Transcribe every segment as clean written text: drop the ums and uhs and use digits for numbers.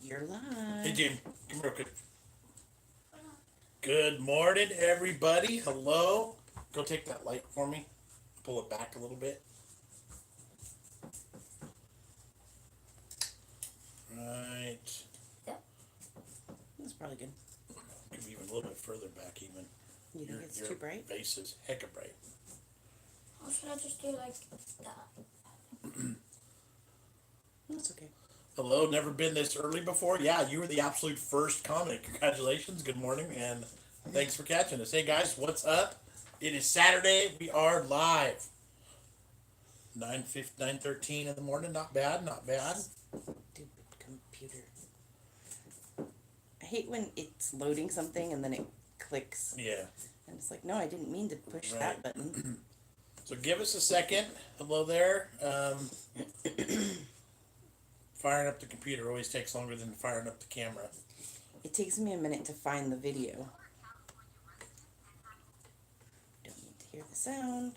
You're live. Hey, Jim. Come real quick. Good morning, everybody. Hello. Go take that light for me. Pull it back a little bit. Right. That's probably good. Could be even a little bit further back, even. You think it's too bright? Your face is hecka bright. Or should I just do like that? That's okay. Hello. Never been this early before. Yeah, you were the absolute first comment. Congratulations. Good morning, and thanks for catching us. Hey, guys, what's up? It is Saturday. We are live. 9:13 in the morning. Not bad. Not bad. Stupid computer. I hate when it's loading something and then it clicks. Yeah. And it's like, no, I didn't mean to push that button. So give us a second. Hello there. Firing up the computer always takes longer than firing up the camera. It takes me a minute to find the video. Don't need to hear the sound.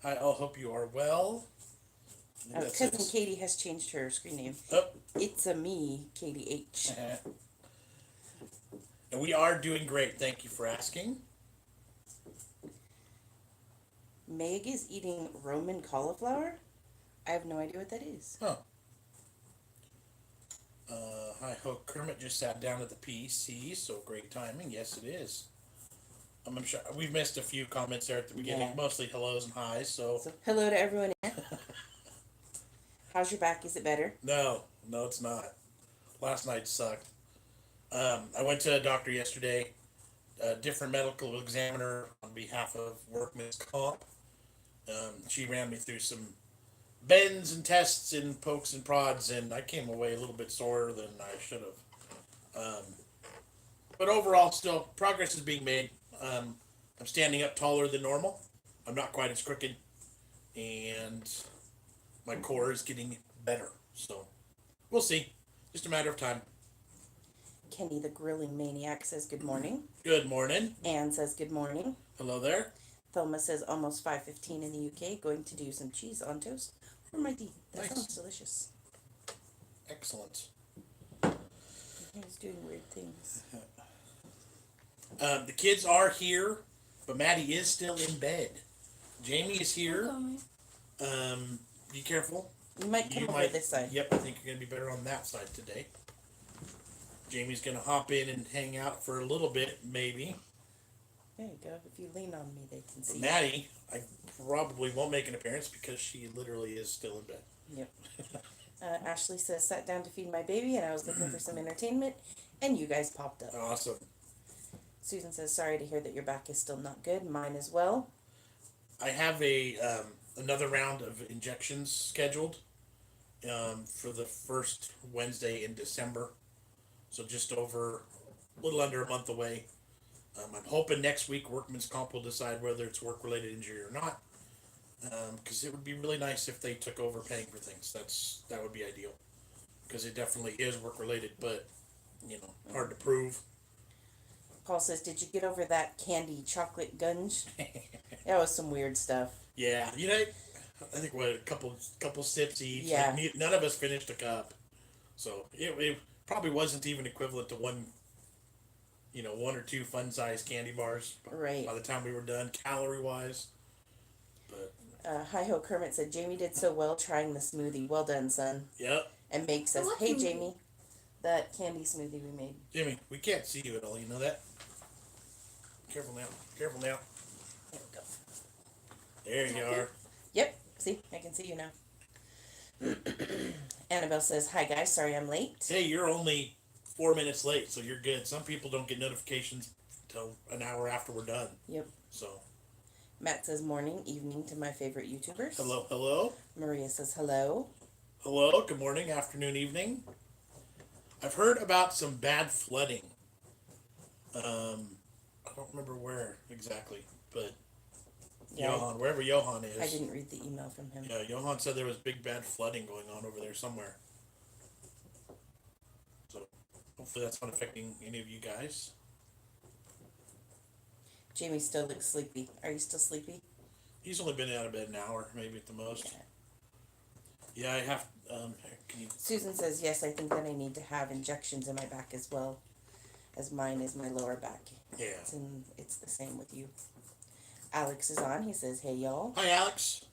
I all hope you are well. Cousin Katie has changed her screen name. Oh. It's a me, Katie H. And we are doing great. Thank you for asking. Meg is eating Roman cauliflower. I have no idea what that is. Huh. Hi, Hook. Kermit just sat down at the PC, so great timing. Yes, it is. I'm sure we've missed a few comments there at the beginning, mostly hellos and highs. So hello to everyone here. How's your back? Is it better? No, it's not. Last night sucked. I went to a doctor yesterday, a different medical examiner on behalf of Workman's Comp. She ran me through some bends and tests and pokes and prods, and I came away a little bit sorer than I should have. But overall, still, progress is being made. I'm standing up taller than normal. I'm not quite as crooked, and my core is getting better. So, we'll see. Just a matter of time. Kenny the Grilling Maniac says good morning. Good morning. Anne says good morning. Hello there. Thelma says almost 5:15 in the UK. Going to do some cheese on toast for my tea. That sounds delicious. Excellent. He's doing weird things. The kids are here, but Maddie is still in bed. Jamie is here. Be careful. You might come over this side. Yep, I think you're going to be better on that side today. Jamie's going to hop in and hang out for a little bit, maybe. There you go. If you lean on me, they can see. Maddie, I probably won't make an appearance because she literally is still in bed. Yep. Ashley says, sat down to feed my baby and I was looking for some entertainment and you guys popped up. Awesome. Susan says, sorry to hear that your back is still not good. Mine as well. I have another round of injections scheduled for the first Wednesday in December. So just over a little under a month away. I'm hoping next week Workman's Comp will decide whether it's work-related injury or not. Because it would be really nice if they took over paying for things. That would be ideal. Because it definitely is work-related, but, hard to prove. Paul says, did you get over that candy chocolate gunge? That was some weird stuff. Yeah, I think a couple sips each. Yeah. Like, none of us finished a cup. So it probably wasn't even equivalent to one or two fun-sized candy bars. Right. By the time we were done, calorie-wise. But Hi-Ho Kermit said, Jamie did so well trying the smoothie. Well done, son. Yep. And Meg says, hey, Jamie, that candy smoothie we made. Jimmy, we can't see you at all. You know that? Careful now. Careful now. There we go. There you are. Yep. See? I can see you now. Annabelle says, hi, guys. Sorry I'm late. Hey, you're only 4 minutes late, so you're good. Some people don't get notifications until an hour after we're done. Yep. So. Matt says, morning, evening to my favorite YouTubers. Hello, hello. Maria says, hello. Hello, good morning, afternoon, evening. I've heard about some bad flooding. I don't remember where exactly, but Johan, wherever Johan is. I didn't read the email from him. Yeah, Johan said there was big bad flooding going on over there somewhere. So hopefully that's not affecting any of you guys. Jamie still looks sleepy. Are you still sleepy? He's only been out of bed an hour, maybe at the most. Yeah, I have. Can you? Susan says, yes, I think that I need to have injections in my back as well, as mine is my lower back. Yeah. It's the same with you. Alex is on. He says, hey, y'all. Hi, Alex.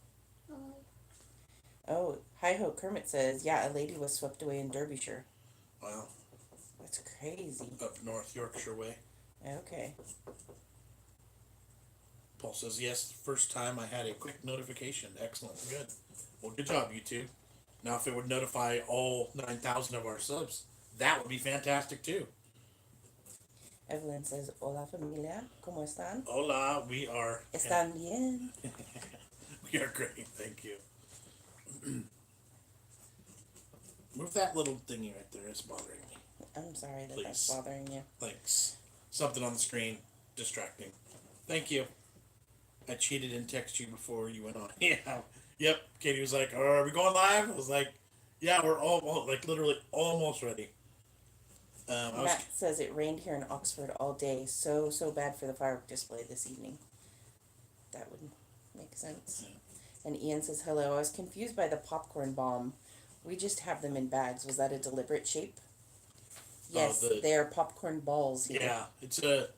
Oh, hi-ho. Kermit says, yeah, a lady was swept away in Derbyshire. Wow. That's crazy. Up North Yorkshire way. Okay. Paul says, yes, first time I had a quick notification. Excellent. Good. Well, good job, YouTube. Now, if it would notify all 9,000 of our subs, that would be fantastic, too. Evelyn says, hola familia, ¿cómo están? Hola, we are... Están bien. We are great, thank you. Move that little thingy right there. It's bothering me. I'm sorry that Please. that's bothering you. Thanks. Something on the screen. Distracting. Thank you. I cheated and texted you before you went on. Yeah. Yep. Katie was like, are we going live? I was like, yeah, we're all like literally almost ready. Matt says it rained here in Oxford all day. So bad for the firework display this evening. That would make sense. Yeah. And Ian says, hello, I was confused by the popcorn bomb. We just have them in bags. Was that a deliberate shape? Yes, they are popcorn balls here. Yeah, it's a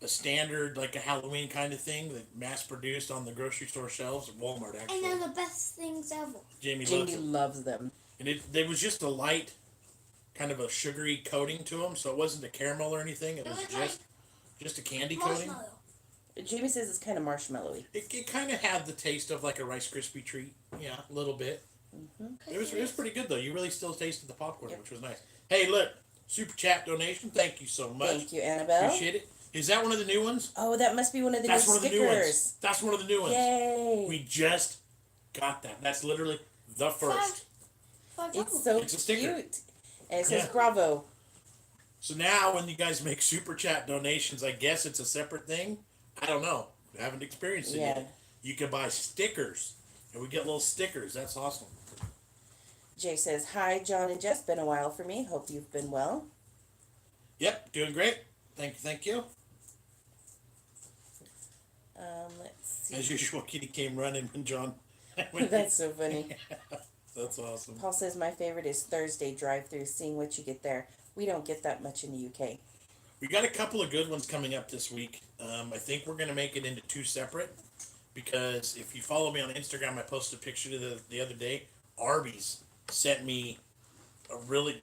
standard, like a Halloween kind of thing that mass produced on the grocery store shelves at Walmart, actually. And they're the best things ever. Jamie loves them. And there was just a light, kind of a sugary coating to them, so it wasn't a caramel or anything. It was just a candy coating. Jamie says it's kind of marshmallowy. It kind of had the taste of like a Rice Krispie treat. Yeah, a little bit. Mm-hmm. It was pretty good, though. You really still tasted the popcorn, which was nice. Hey, look, super chat donation. Thank you so much. Thank you, Annabelle. Appreciate it. Is that one of the new ones? Oh, that must be one of the new stickers. New ones. That's one of the new ones. Yay. We just got that. That's literally the first. It's so It's a sticker. cute. And it says bravo. So now when you guys make super chat donations, I guess it's a separate thing. I don't know. I haven't experienced it yet. You can buy stickers. And we get little stickers. That's awesome. Jay says, hi, Jon and Jess. Been a while for me. Hope you've been well. Yep, doing great. Thank you. Let's see. As usual, Kitty came running when John... That's so funny. That's awesome. Paul says, my favorite is Thursday drive-through, seeing what you get there. We don't get that much in the UK. We got a couple of good ones coming up this week. I think we're going to make it into two separate. Because if you follow me on Instagram, I posted a picture the other day. Arby's sent me a really...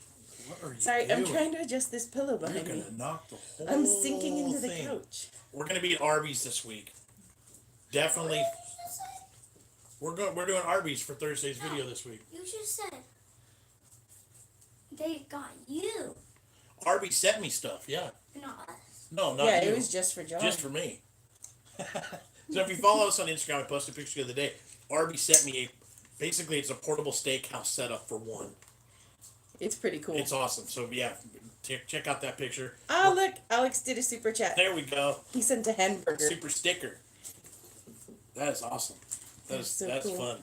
What are you Sorry, doing? I'm trying to adjust this pillow behind You're me. going to knock the whole I'm sinking into the thing. couch. We're going to be at Arby's this week. Definitely. We're doing Arby's for Thursday's video this week. You just said they got you. Arby's sent me stuff, yeah. Not us. No, not Yeah, you. it was just for Jon. Just for me. So if you follow us on Instagram, I posted a picture the other day. Arby's sent me basically it's a portable steakhouse setup for one. It's pretty cool. It's awesome. So yeah, check out that picture. Oh, look, Alex did a super chat. There we go. He sent a hamburger. Super sticker. That is awesome. That's cool.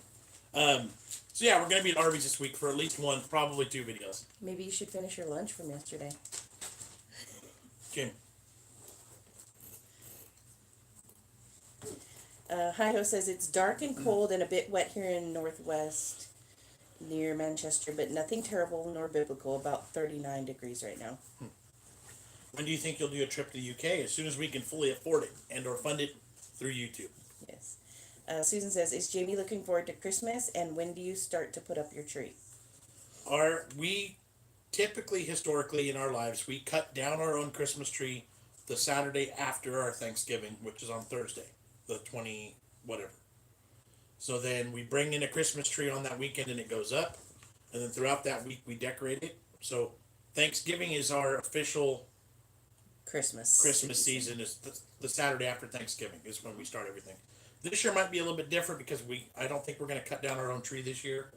fun. So yeah, we're gonna be at Arby's this week for at least one, probably two videos. Maybe you should finish your lunch from yesterday. Okay. Hi-Ho says it's dark and cold and a bit wet here in northwest near Manchester, but nothing terrible nor biblical. About 39 degrees right now. When do you think you'll do a trip to the UK? As soon as we can fully afford it and or fund it through YouTube. Yes. Susan says, is Jamie looking forward to Christmas, and when do you start to put up your tree? We typically, historically in our lives, we cut down our own Christmas tree the Saturday after our Thanksgiving, which is on Thursday, the 20 whatever. So then we bring in a Christmas tree on that weekend and it goes up, and then throughout that week we decorate it. So Thanksgiving is our official Christmas season is the Saturday after Thanksgiving is when we start everything. This year might be a little bit different because I don't think we're going to cut down our own tree this year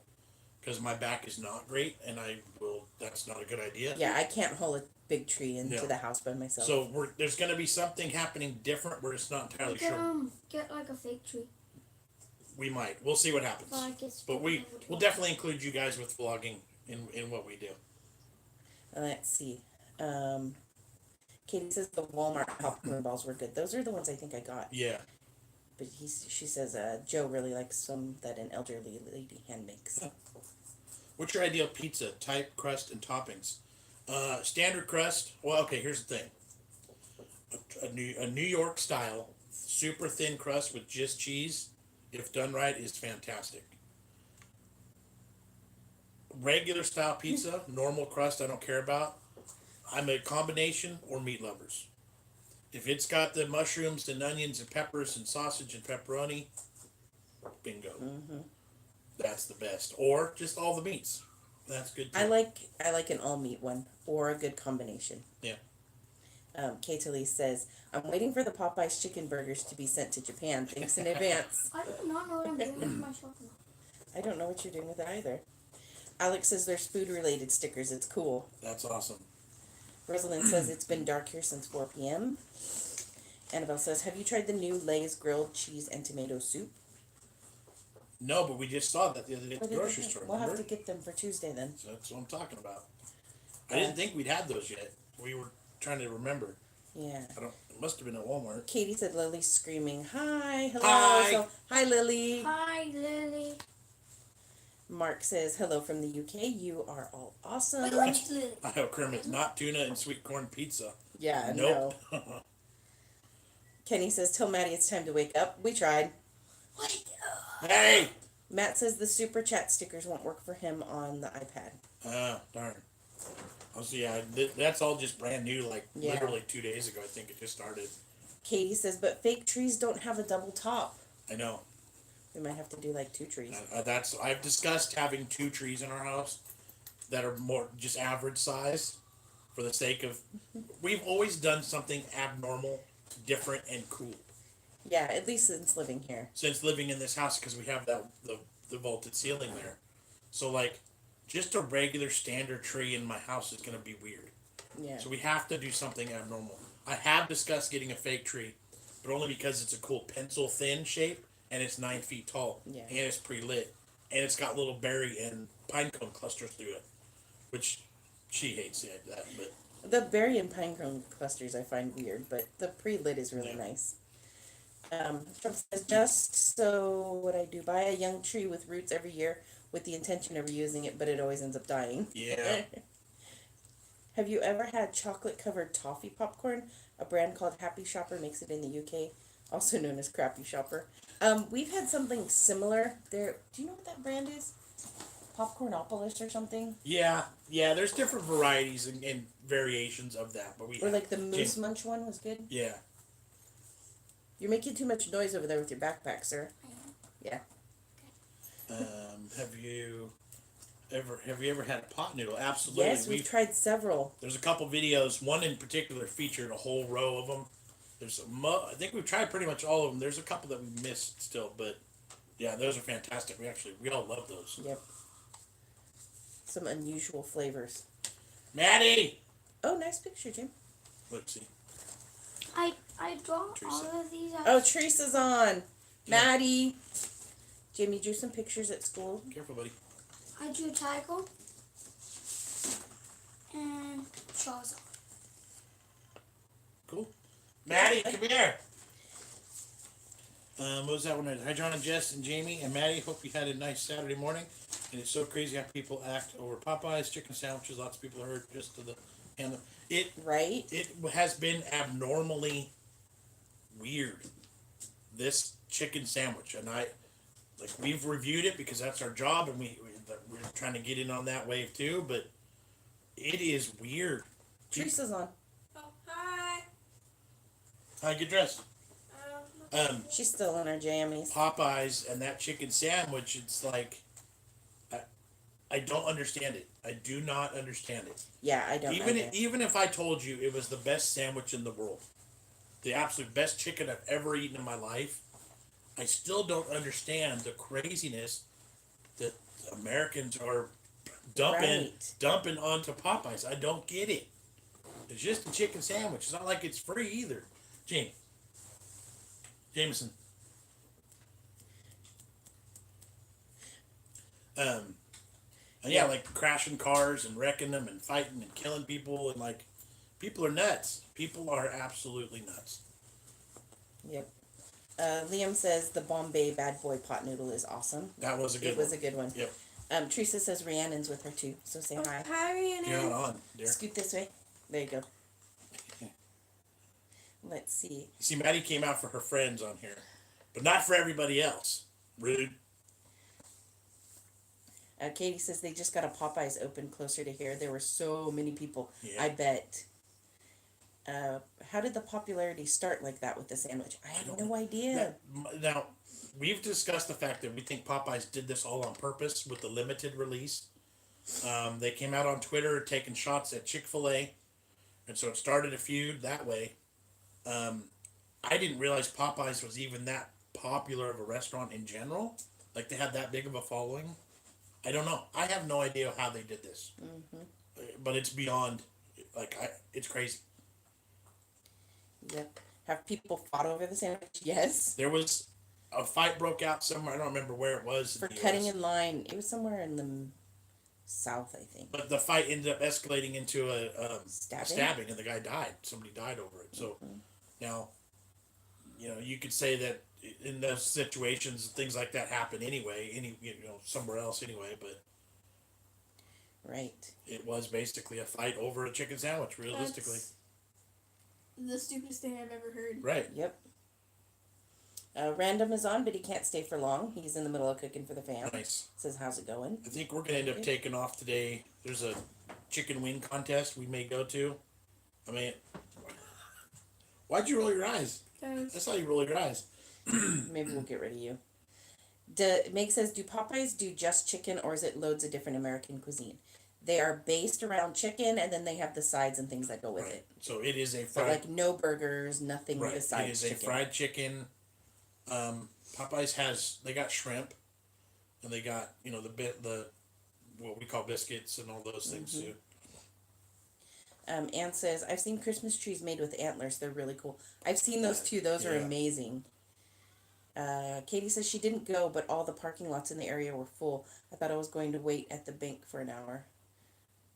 because my back is not great and that's not a good idea. Yeah, I can't haul a big tree into the house by myself. So there's going to be something happening different. We're just not entirely sure. Get like a fake tree. We might. We'll see what happens. But we'll definitely include you guys with vlogging in what we do. Let's see. Katie says the Walmart popcorn balls were good. Those are the ones I think I got. Yeah. But she says Joe really likes some that an elderly lady hand makes. What's your ideal pizza type, crust, and toppings? Standard crust. Well, okay. Here's the thing. A New York style, super thin crust with just cheese, if done right, is fantastic. Regular style pizza, normal crust, I don't care about. I'm a combination or meat lovers. If it's got the mushrooms and onions and peppers and sausage and pepperoni, bingo. Mm-hmm. That's the best. Or just all the meats. That's good too. I like an all meat one or a good combination. Yeah. Kate Lee says, I'm waiting for the Popeyes chicken burgers to be sent to Japan. Thanks in advance. I do not know what I'm doing with my shopping. I don't know what you're doing with it either. Alex says there's food related stickers. It's cool. That's awesome. Rosalind says it's been dark here since 4 p.m. Annabelle says, have you tried the new Lay's grilled cheese and tomato soup? No, but we just saw that the other day at the grocery store. We'll Remember? have to get them for Tuesday then. So that's what I'm talking about. I didn't think we'd had those yet. We were trying to remember. Yeah. It must have been at Walmart. Katie said Lily's screaming, hi, hello. Hi. So, hi, Lily. Hi, Lily. Mark says, hello from the UK. You are all awesome. Which Lily? I know, Kermit, not tuna and sweet corn pizza. Yeah, Nope. no. Kenny says, tell Maddie it's time to wake up. We tried. What? Hey! Matt says the super chat stickers won't work for him on the iPad. Darn. Also, yeah, that's all just brand new, like Yeah. literally 2 days ago. I think it just started. Katie says, but fake trees don't have a double top. I know. We might have to do like 2 trees. I've discussed having 2 trees in our house that are more just average size for the sake of, we've always done something abnormal, different, and cool Yeah, at least since living here. since living in this house because we have the vaulted ceiling there. So like, just a regular standard tree in my house is going to be weird. Yeah. So we have to do something abnormal. I have discussed getting a fake tree, but only because it's a cool pencil thin shape and it's 9 feet tall. Yeah. And it's pre-lit. And it's got little berry and pine cone clusters through it, which she hates that, but The berry and pine cone clusters I find weird, but the pre-lit is really nice. Trump says, just so what I do, buy a young tree with roots every year with the intention of reusing it, but it always ends up dying. yeah. Have you ever had chocolate-covered toffee popcorn? A brand called Happy Shopper makes it in the UK, also known as Crappy Shopper. We've had something similar. There, do you know what that brand is? Popcornopolis or something? Yeah, there's different varieties and variations of that, but we Or have like the Moose Munch one was good. Yeah. You're making too much noise over there with your backpack, sir. Yeah. Have you ever had a pot noodle? Absolutely. Yes, we've tried several. There's a couple videos. One in particular featured a whole row of them. I think we've tried pretty much all of them. There's a couple that we missed still, but yeah, those are fantastic. We all love those. Yep. Some unusual flavors. Maddie. Oh, nice picture, Jim. Let's see. I draw Teresa. all of these out. Oh, Teresa's on. Yeah. Maddie. Jimmy drew some pictures at school. Careful, buddy. I drew Tiger and Charizard. Cool. Maddie, come here. What was that one? Hi, Jon and Jess and Jamie and Maddie. Hope you had a nice Saturday morning. And it's so crazy how people act over Popeyes chicken sandwiches. Lots of people heard just to the handle. Right? It has been abnormally weird. This chicken sandwich, and we've reviewed it because that's our job, and we're trying to get in on that wave too. But it is weird. Teresa's on. Oh, hi. Hi, get dressed. She's still in her jammies. Popeyes and that chicken sandwich. It's like I don't understand it. I do not understand it. Yeah, I don't either. Even if I told you it was the best sandwich in the world, the absolute best chicken I've ever eaten in my life, I still don't understand the craziness that Americans are dumping onto Popeyes. I don't get it. It's just a chicken sandwich. It's not like it's free either. Jameson. And yeah, like crashing cars and wrecking them and fighting and killing people and like, people are nuts. People are absolutely nuts. Yep. Liam says the Bombay Bad Boy pot noodle is awesome. That was a good one. It was a good one. Yep. Teresa says Rhiannon's with her too, so say hi. Hi, You're Rhiannon. not on, dear. Scoot this way. There you go. Let's see. See, Maddie came out for her friends on here, but not for everybody else. Rude. Katie says they just got a Popeyes open closer to here. There were so many people. Yeah. I bet. How did the popularity start like that with the sandwich? I have no idea. Now, we've discussed the fact that we think Popeyes did this all on purpose with the limited release. They came out on Twitter taking shots at Chick-fil-A, and so it started a feud that way. I didn't realize Popeyes was even that popular of a restaurant in general. Like they had that big of a following. I don't know. I have no idea how they did this. But it's beyond, it's crazy. Yep. Have people fought over the sandwich? Yes. There was a fight broke out somewhere. I don't remember where it was. For cutting in line. It was somewhere in the south, I think. But the fight ended up escalating into a Stabbing? stabbing, and the guy died. Somebody died over it. So now, you could say that in those situations, things like that happen anyway. Somewhere else anyway. But Right. it was basically a fight over a chicken sandwich. Realistically, That's the stupidest thing I've ever heard. right? Yep. Random is on, but he can't stay for long. He's in the middle of cooking for the fam. Nice. Says, how's it going? I think we're gonna end up taking off today. There's a chicken wing contest we may go to. I mean, why'd you roll your eyes? I saw you roll your eyes. Maybe we'll get rid of you. Meg says, do Popeyes do just chicken or is it loads of different American cuisine? They are based around chicken and then they have the sides and things that go with Right. it. So it is a But fried. like no burgers, nothing Right. It besides is a chicken. fried chicken. Popeyes they got shrimp, and they got the what we call biscuits and all those things too. Ann says, I've seen Christmas trees made with antlers. They're really cool. I've seen those too. Those are Yeah. amazing. Katie says she didn't go, but all the parking lots in the area were full. I thought I was going to wait at the bank for an hour.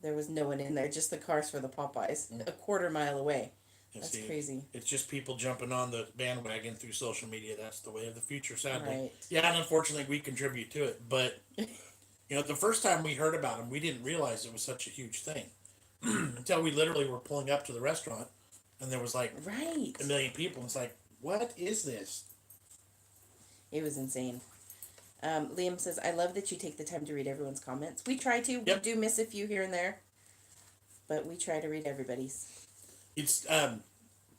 There was no one in there, just the cars for the Popeyes, a quarter mile away. And That's crazy. It's just people jumping on the bandwagon through social media. That's the way of the future, sadly. Right. Yeah, and unfortunately, we contribute to it. But the first time we heard about them, we didn't realize it was such a huge thing until we literally were pulling up to the restaurant, and there was like Right. a million people. And it's like, what is this? It was insane. Liam says, I love that you take the time to read everyone's comments. We try to. Yep. We do miss a few here and there, but we try to read everybody's. It's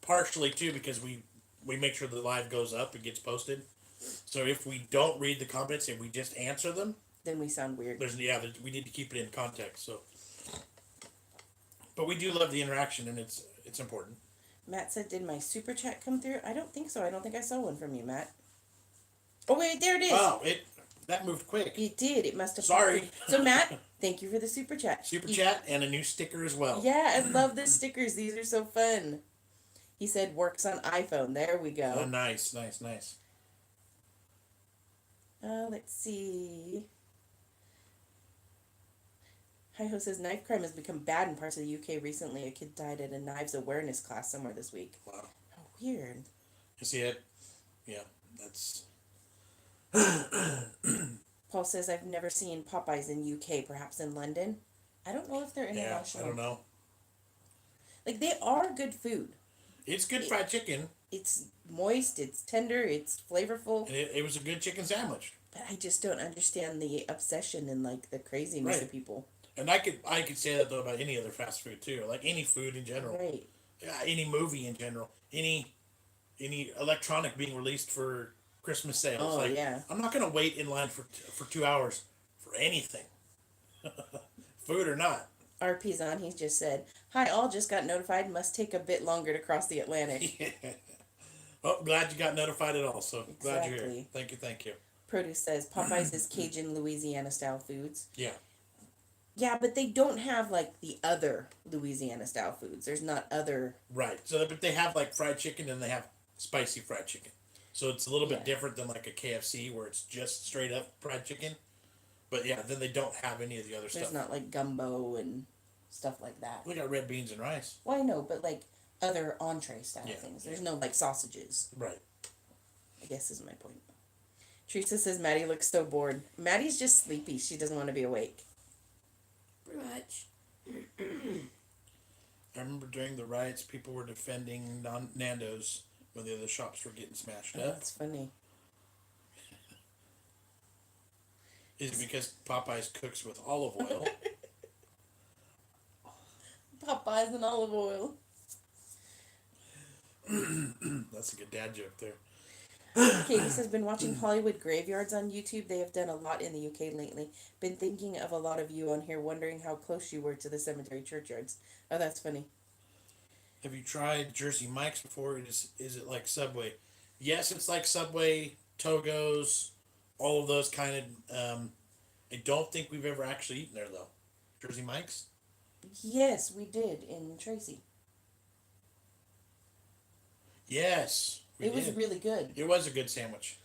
partially too because we make sure the live goes up and gets posted. So if we don't read the comments and we just answer them, Then we sound weird. we need to keep it in context. So, but we do love the interaction, and it's important. Matt said, did my super chat come through? I don't think so. I don't think I saw one from you, Matt. Oh, wait, there it is. Oh, that moved quick. It did. It must have. Sorry. So, Matt, thank you for the super chat. Super chat and a new sticker as well. Yeah, I love the stickers. These are so fun. He said works on iPhone. There we go. Oh, nice. Let's see. Hi-Ho says knife crime has become bad in parts of the UK recently. A kid died at a knives awareness class somewhere this week. Wow. How weird. You see it? Yeah, that's. Paul says I've never seen Popeyes in UK, perhaps in London. I don't know if they're Yeah, international. I don't know. Like, they are good food. It's good fried chicken. It's moist, it's tender, it's flavorful. And it was a good chicken sandwich. But I just don't understand the obsession and, like, the craziness Right. of people. And I could say that though about any other fast food too, like any food in general. Right. Yeah, any movie in general, any electronic being released for Christmas sales. Oh, yeah. I'm not gonna wait in line for 2 hours for anything, food or not. RP's on, he just said, hi, all just got notified, must take a bit longer to cross the Atlantic. Yeah. Oh, glad you got notified at all. So glad you're here. Exactly. Thank you. Produce says Popeyes is Cajun Louisiana style foods. Yeah. Yeah, but they don't have like the other Louisiana style foods. There's not other. Right. So, but they have like fried chicken and they have spicy fried chicken. So it's a little bit Yeah. different than like a KFC where it's just straight up fried chicken. But yeah, then they don't have any of the other There's stuff. not like gumbo and stuff like that. We got red beans and rice. Well, I know, but like other entree style Yeah, things. yeah. There's no like sausages. Right. I guess is my point. Teresa says Maddie looks so bored. Maddie's just sleepy. She doesn't want to be awake. Pretty much. I remember during the riots, people were defending Nando's when the other shops were getting smashed Oh, up. that's funny. Is it because Popeyes cooks with olive oil? Popeyes and olive oil. That's a good dad joke there. Katie says, been watching Hollywood graveyards on YouTube. They have done a lot in the UK lately. Been thinking of a lot of you on here, wondering how close you were to the cemetery churchyards. Oh, that's funny. Have you tried Jersey Mike's before? Is it like Subway? Yes, it's like Subway, Togo's, all of those kind of. I don't think we've ever actually eaten there though. Jersey Mike's. Yes, we did in Tracy. Yes, It was really good. It was a good sandwich.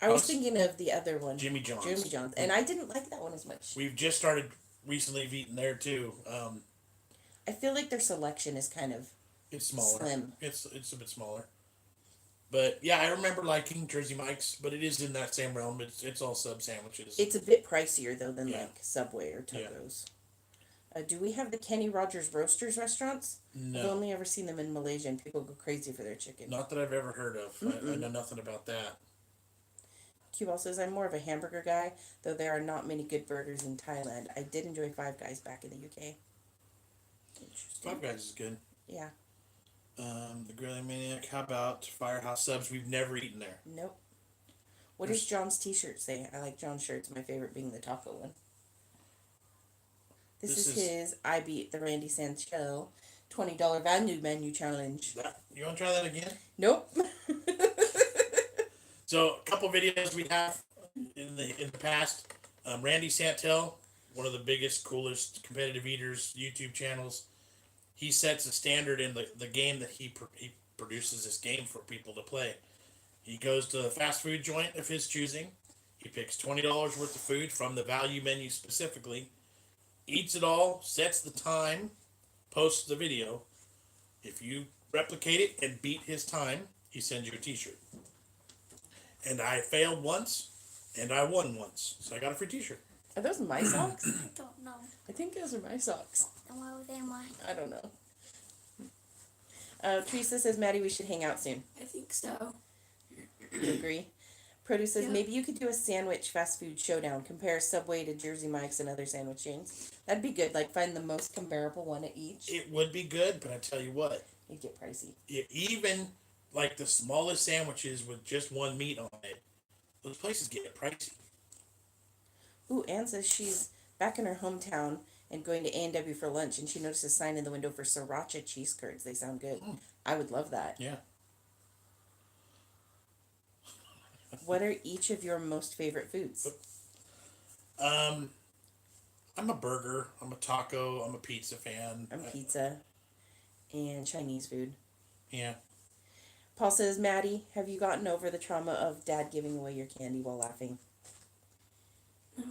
I was thinking of the other one. Jimmy John's. Jimmy John's. And I didn't like that one as much. We've just started recently eating there too. I feel like their selection is kind of It's smaller. slim. It's a bit smaller. But yeah, I remember liking Jersey Mike's, but it is in that same realm. It's all sub sandwiches. It's a bit pricier though than Yeah. like Subway or Togo's. Do we have the Kenny Rogers Roasters restaurants? No. I've only ever seen them in Malaysia, and people go crazy for their chicken. Not that I've ever heard of. I know nothing about that. Q-Ball says, I'm more of a hamburger guy, though there are not many good burgers in Thailand. I did enjoy Five Guys back in the UK. Interesting. Five Guys is good. Yeah. The Grilling Maniac. How about Firehouse Subs? We've never eaten there. Nope. What does John's t-shirt say? I like John's shirts, my favorite being the taco one. This is his I Beat the Randy Santel $20 value menu challenge. You want to try that again? Nope. So, a couple videos we have in the past. Randy Santel, one of the biggest, coolest competitive eaters YouTube channels. He sets a standard in the game that he produces this game for people to play. He goes to a fast food joint of his choosing. He picks $20 worth of food from the value menu specifically, eats it all, sets the time, posts the video. If you replicate it and beat his time, he sends you a t-shirt. And I failed once, and I won once. So I got a free t-shirt. Are those my socks? I don't know. I think those are my socks. And why were they mine? I don't know. Teresa says, Maddie, we should hang out soon. I think so. You agree? Produce says, Yeah. maybe you could do a sandwich fast food showdown. Compare Subway to Jersey Mike's and other sandwich chains. That'd be good. Like, find the most comparable one at each. It would be good, but I tell you what, It'd get pricey. even like the smallest sandwiches with just one meat on it, those places get pricey. Ooh, Anne says she's back in her hometown and going to A&W for lunch, and she noticed a sign in the window for sriracha cheese curds. They sound good. I would love that. Yeah. What are each of your most favorite foods? I'm a burger. I'm a taco. I'm a pizza fan. I'm pizza and Chinese food. Yeah. Paul says, Maddie, have you gotten over the trauma of Dad giving away your candy while laughing? No.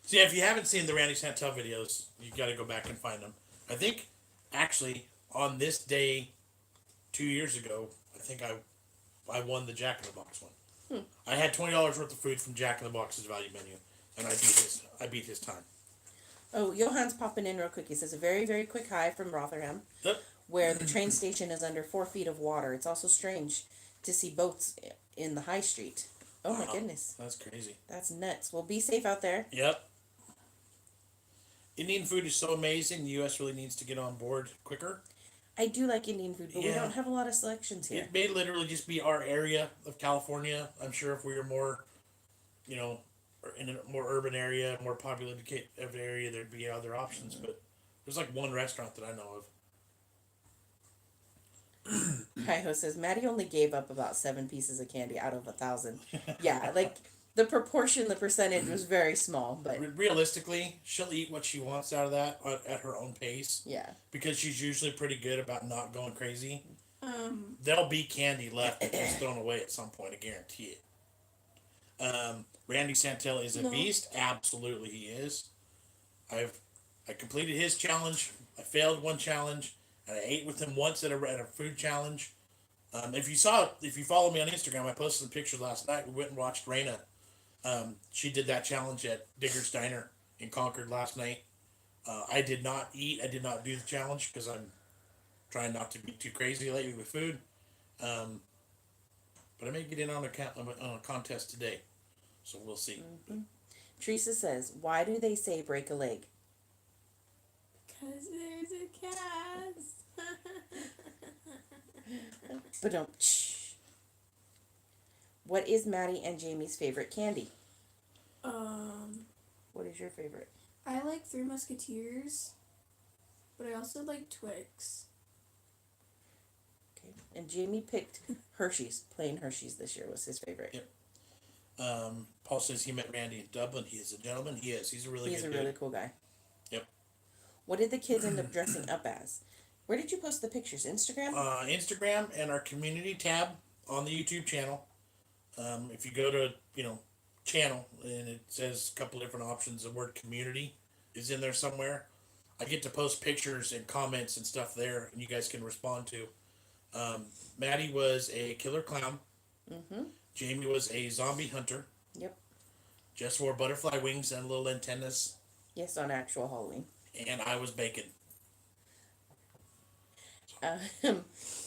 So yeah, if you haven't seen the Randy Santel videos, you got to go back and find them. I think actually on this day 2 years ago, I think I won the Jack in the Box one. I had $20 worth of food from Jack in the Box's value menu, and I beat his time. Oh, Johan's popping in real quick. He says, a very, very quick hi from Rotherham, Yep. where the train station is under 4 feet of water. It's also strange to see boats in the high street. Oh my goodness. That's crazy. That's nuts. Well, be safe out there. Yep. Indian food is so amazing. The U.S. really needs to get on board quicker. I do like Indian food, but we Yeah. don't have a lot of selections here. It may literally just be our area of California. I'm sure if we were more, in a more urban area, more populated area, there'd be other options. But there's like one restaurant that I know of. Kaiho says, Maddie only gave up about 7 pieces of candy out of 1,000. Yeah, like the percentage was very small, but Realistically, she'll eat what she wants out of that at her own pace. yeah. Because she's usually pretty good about not going crazy. There'll be candy left that gets thrown away at some point, I guarantee it. Randy Santel is a beast. Absolutely he is. I completed his challenge. I failed one challenge. And I ate with him once at a food challenge. If you follow me on Instagram, I posted some pictures last night. We went and watched Raina. She did that challenge at Digger's Diner in Concord last night. I did not eat. I did not do the challenge because I'm trying not to be too crazy lately with food. Um, but I may get in on a contest today, so we'll see. Mm-hmm. Teresa says, "Why do they say break a leg?" Because there's a cast. But don't. What is Maddie and Jamie's favorite candy? What is your favorite? I like Three Musketeers, but I also like Twix. Okay. And Jamie picked Hershey's. Plain Hershey's this year was his favorite. Yep. Paul says he met Randy in Dublin. He is a gentleman. He is. He's a really good really dude. cool guy. Yep. What did the kids end up dressing up as? Where did you post the pictures? Instagram? Instagram and our community tab on the YouTube channel. If you go to, channel and it says a couple different options, the word community is in there somewhere. I get to post pictures and comments and stuff there, and you guys can respond to. Maddie was a killer clown. Mm-hmm. Jamie was a zombie hunter. Yep. Jess wore butterfly wings and little antennas. Yes, on actual Halloween. And I was bacon.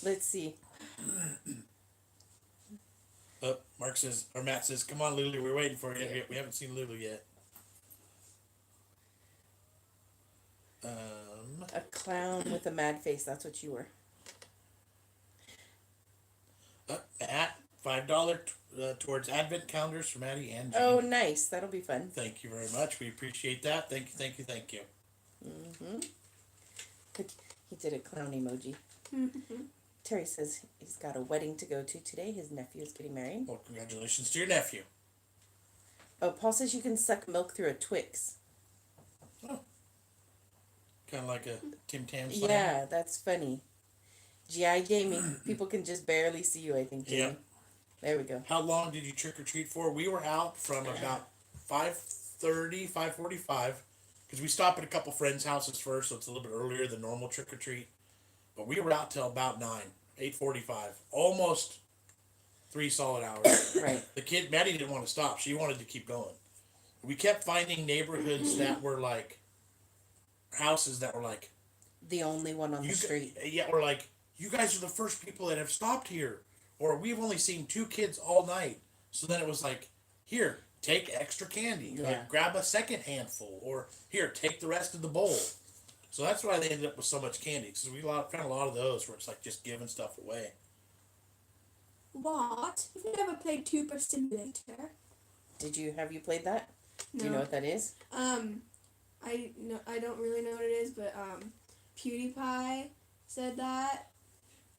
Let's see. Matt says, "Come on, Lulu, we're waiting for you." Yeah. We haven't seen Lulu yet. A clown with a mad face. That's what you were. Matt, $5 towards Advent calendars for Maddie and Jamie. Oh, nice. That'll be fun. Thank you very much. We appreciate that. Thank you. Mm-hmm. He did a clown emoji. Mm-hmm. Terry says he's got a wedding to go to today. His nephew is getting married. Well, congratulations to your nephew. Oh, Paul says you can suck milk through a Twix. Oh. Kind of like a Tim Tam slam. Yeah, that's funny. G.I. Jamie. People can just barely see you, I think, Jamie. Yep. There we go. How long did you trick or treat for? We were out from about 5:30, 5:45, because we stopped at a couple friends' houses first, so it's a little bit earlier than normal trick or treat. But we were out till about 8:45, almost 3 solid hours. Right. The kid Maddie didn't want to stop; she wanted to keep going. We kept finding neighborhoods that were like houses that were like The only one on the street. Yeah, we're like, you guys are the first people that have stopped here. Or we've only seen 2 kids all night. So then it was like, here, take extra candy. Yeah. Like, grab a second handful. Or here, take the rest of the bowl. So that's why they ended up with so much candy. Because we found a lot of those where it's like just giving stuff away. What? You've never played Tuber Simulator? Have you played that? No. Do you know what that is? I don't really know what it is, but PewDiePie said that,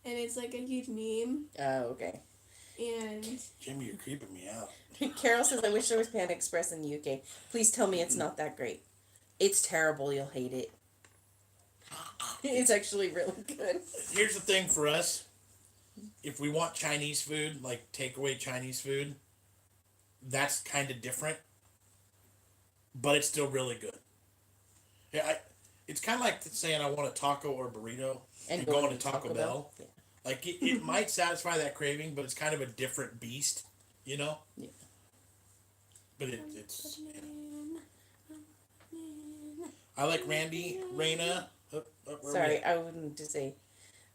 and it's like a huge meme. Oh, okay. And Jimmy, you're creeping me out. Carol says, I wish there was Panda Express in the UK. Please tell me it's not that great. It's terrible. You'll hate it. It's actually really good. Here's the thing for us. If we want Chinese food, like takeaway Chinese food, that's kind of different. But it's still really good. Yeah, it's kind of like saying I want a taco or a burrito and going to Taco Bell. Yeah. Like, it might satisfy that craving, but it's kind of a different beast, you know? Yeah. But it's... Yeah. I like Randy, Raina. Sorry, I wouldn't just say...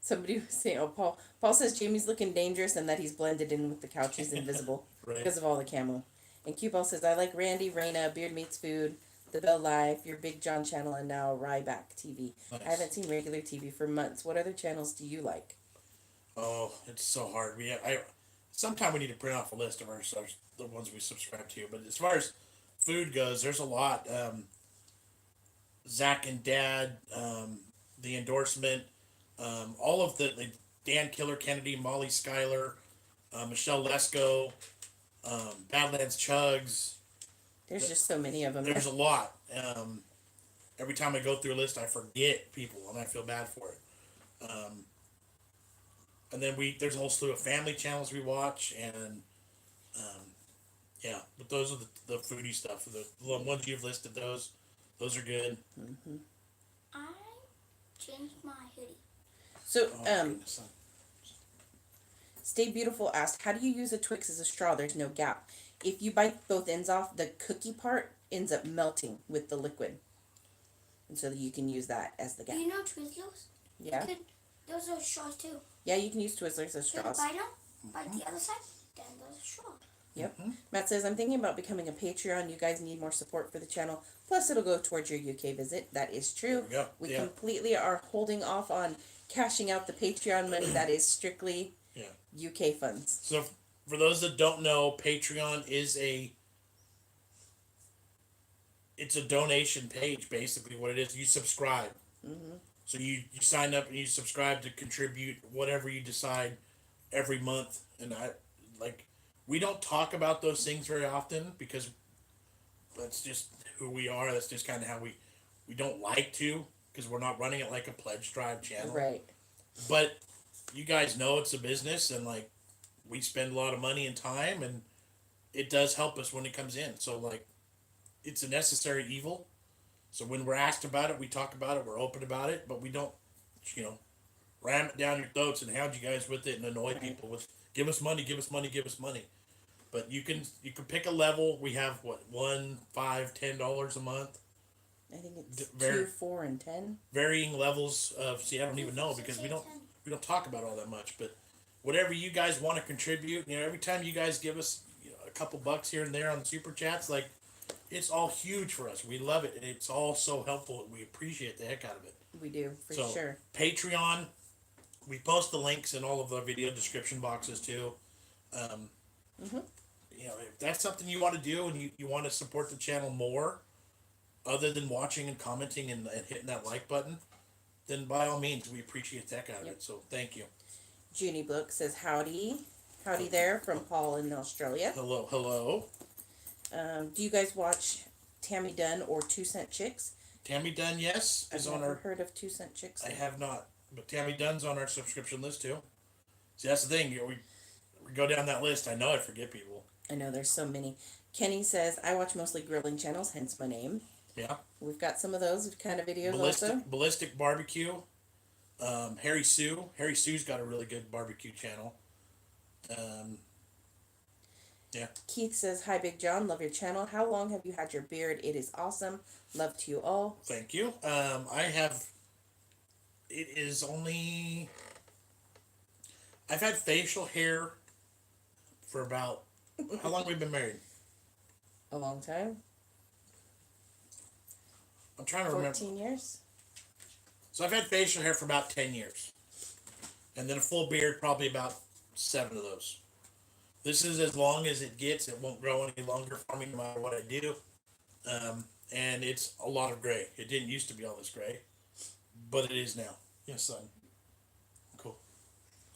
Somebody was saying, Paul says Jamie's looking dangerous and that he's blended in with the couch. He's invisible Right. because of all the camo. And Q-Ball says, I like Randy, Raina, Beard Meets Food, The Bell Live, your BigJon channel, and now Ryback TV. Nice. I haven't seen regular TV for months. What other channels do you like? Oh, it's so hard. Sometime we need to print off a list of the ones we subscribe to. But as far as food goes, there's a lot. Zach and Dad, the endorsement, all of the Dan Killer Kennedy, Molly Schuyler, Michelle Lesko, Badlands Chugs. There's just so many of them. There's a lot. Every time I go through a list, I forget people, and I feel bad for it. And then there's a whole slew of family channels we watch, and yeah, but those are the foodie stuff. The ones you've listed, those are good. Mm-hmm. I changed my hoodie. So, Oh, my goodness. Stay Beautiful asked, how do you use a Twix as a straw? There's no gap. If you bite both ends off, the cookie part ends up melting with the liquid. And so you can use that as the gap. You know Twizzlers? Yeah. Those are straws too. Yeah, you can use Twizzlers as You straws. bite them, bite the other side, then there's a straw. Yep. Matt says, I'm thinking about becoming a Patreon. You guys need more support for the channel. Plus, it'll go towards your UK visit. That is true. There we go. We completely are holding off on cashing out the Patreon money. That is strictly UK funds. So, for those that don't know, Patreon is it's a donation page, basically, what it is. You subscribe. Mm-hmm. So, you sign up and you subscribe to contribute whatever you decide every month. And we don't talk about those things very often because that's just who we are. That's just kind of how we don't like to, because we're not running it like a pledge drive channel. Right. But you guys know it's a business, and we spend a lot of money and time, and it does help us when it comes in. So it's a necessary evil. So when we're asked about it, we talk about it, we're open about it, but we don't, ram it down your throats and hound you guys with it and annoy people with give us money, give us money, give us money. But you can pick a level. We have what, $1, $5, $10 a month. I think it's 2, 4, and 10. Varying levels of. See, I don't even know because we don't talk about all that much. But whatever you guys want to contribute, every time you guys give us a couple bucks here and there on the super chats, it's all huge for us. We love it, and it's all so helpful. We appreciate the heck out of it. We do, for sure. Patreon, we post the links in all of the video description boxes too. If that's something you want to do and you want to support the channel more, other than watching and commenting and hitting that like button, then by all means, we appreciate the heck out of it. So thank you. Junie Blook says, howdy there from Paul in Australia. Hello. Do you guys watch Tammy Dunn or 2 Cent Chicks? Tammy Dunn, yes, is on our. I've heard of 2 Cent Chicks. I have not, but Tammy Dunn's on our subscription list too. See, that's the thing. We go down that list. I know I forget people. I know there's so many. Kenny says, I watch mostly grilling channels, hence my name. Yeah. We've got some of those kind of videos also. Ballistic Barbecue. Harry Sue. Harry Sue's got a really good barbecue channel. Yeah. Keith says, hi, Big John. Love your channel. How long have you had your beard? It is awesome. Love to you all. Thank you. It is only... I've had facial hair for about... How long have we been married? A long time. I'm trying to remember. 14 years? So I've had facial hair for about 10 years. And then a full beard, probably about 7 of those. This is as long as it gets. It won't grow any longer for me no matter what I do. And it's a lot of gray. It didn't used to be all this gray. But it is now. Yes, son. Cool.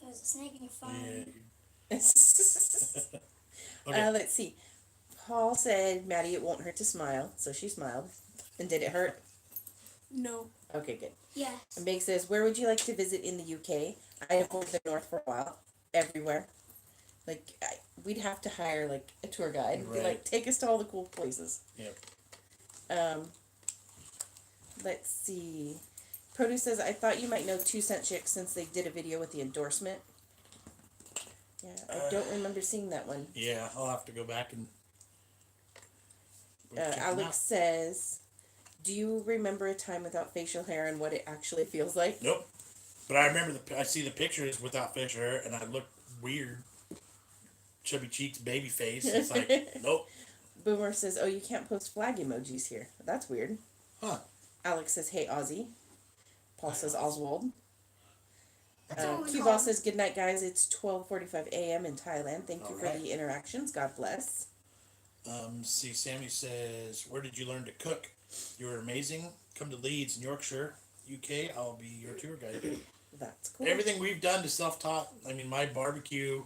There's a snake in your phone. Yeah. Okay. Let's see. Paul said, Maddie, it won't hurt to smile. So she smiled. And did it hurt? No. Okay, good. Yes. And Meg says, where would you like to visit in the UK? I have lived in the north for a while. Everywhere. We'd have to hire, a tour guide. And be take us to all the cool places. Yep. Let's see. Produce says, I thought you might know 2 Cent Chicks since they did a video with the endorsement. Yeah, I don't remember seeing that one. Yeah, I'll have to go back and... Alex says, do you remember a time without facial hair and what it actually feels like? Nope. But I remember I see the pictures without facial hair and I look weird. Chubby cheeks, baby face. It's nope. Boomer says, oh, you can't post flag emojis here. That's weird. Huh. Alex says, hey, Ozzy. Paul says, Oswald. what we Q call Boss says, good night, guys. It's 12:45 a.m. in Thailand. Thank you for right. the interactions. God bless. See, Sammy says, where did you learn to cook? You're amazing. Come to Leeds in Yorkshire, UK. I'll be your tour guide. That's cool. Everything we've done is self-taught. I mean, my barbecue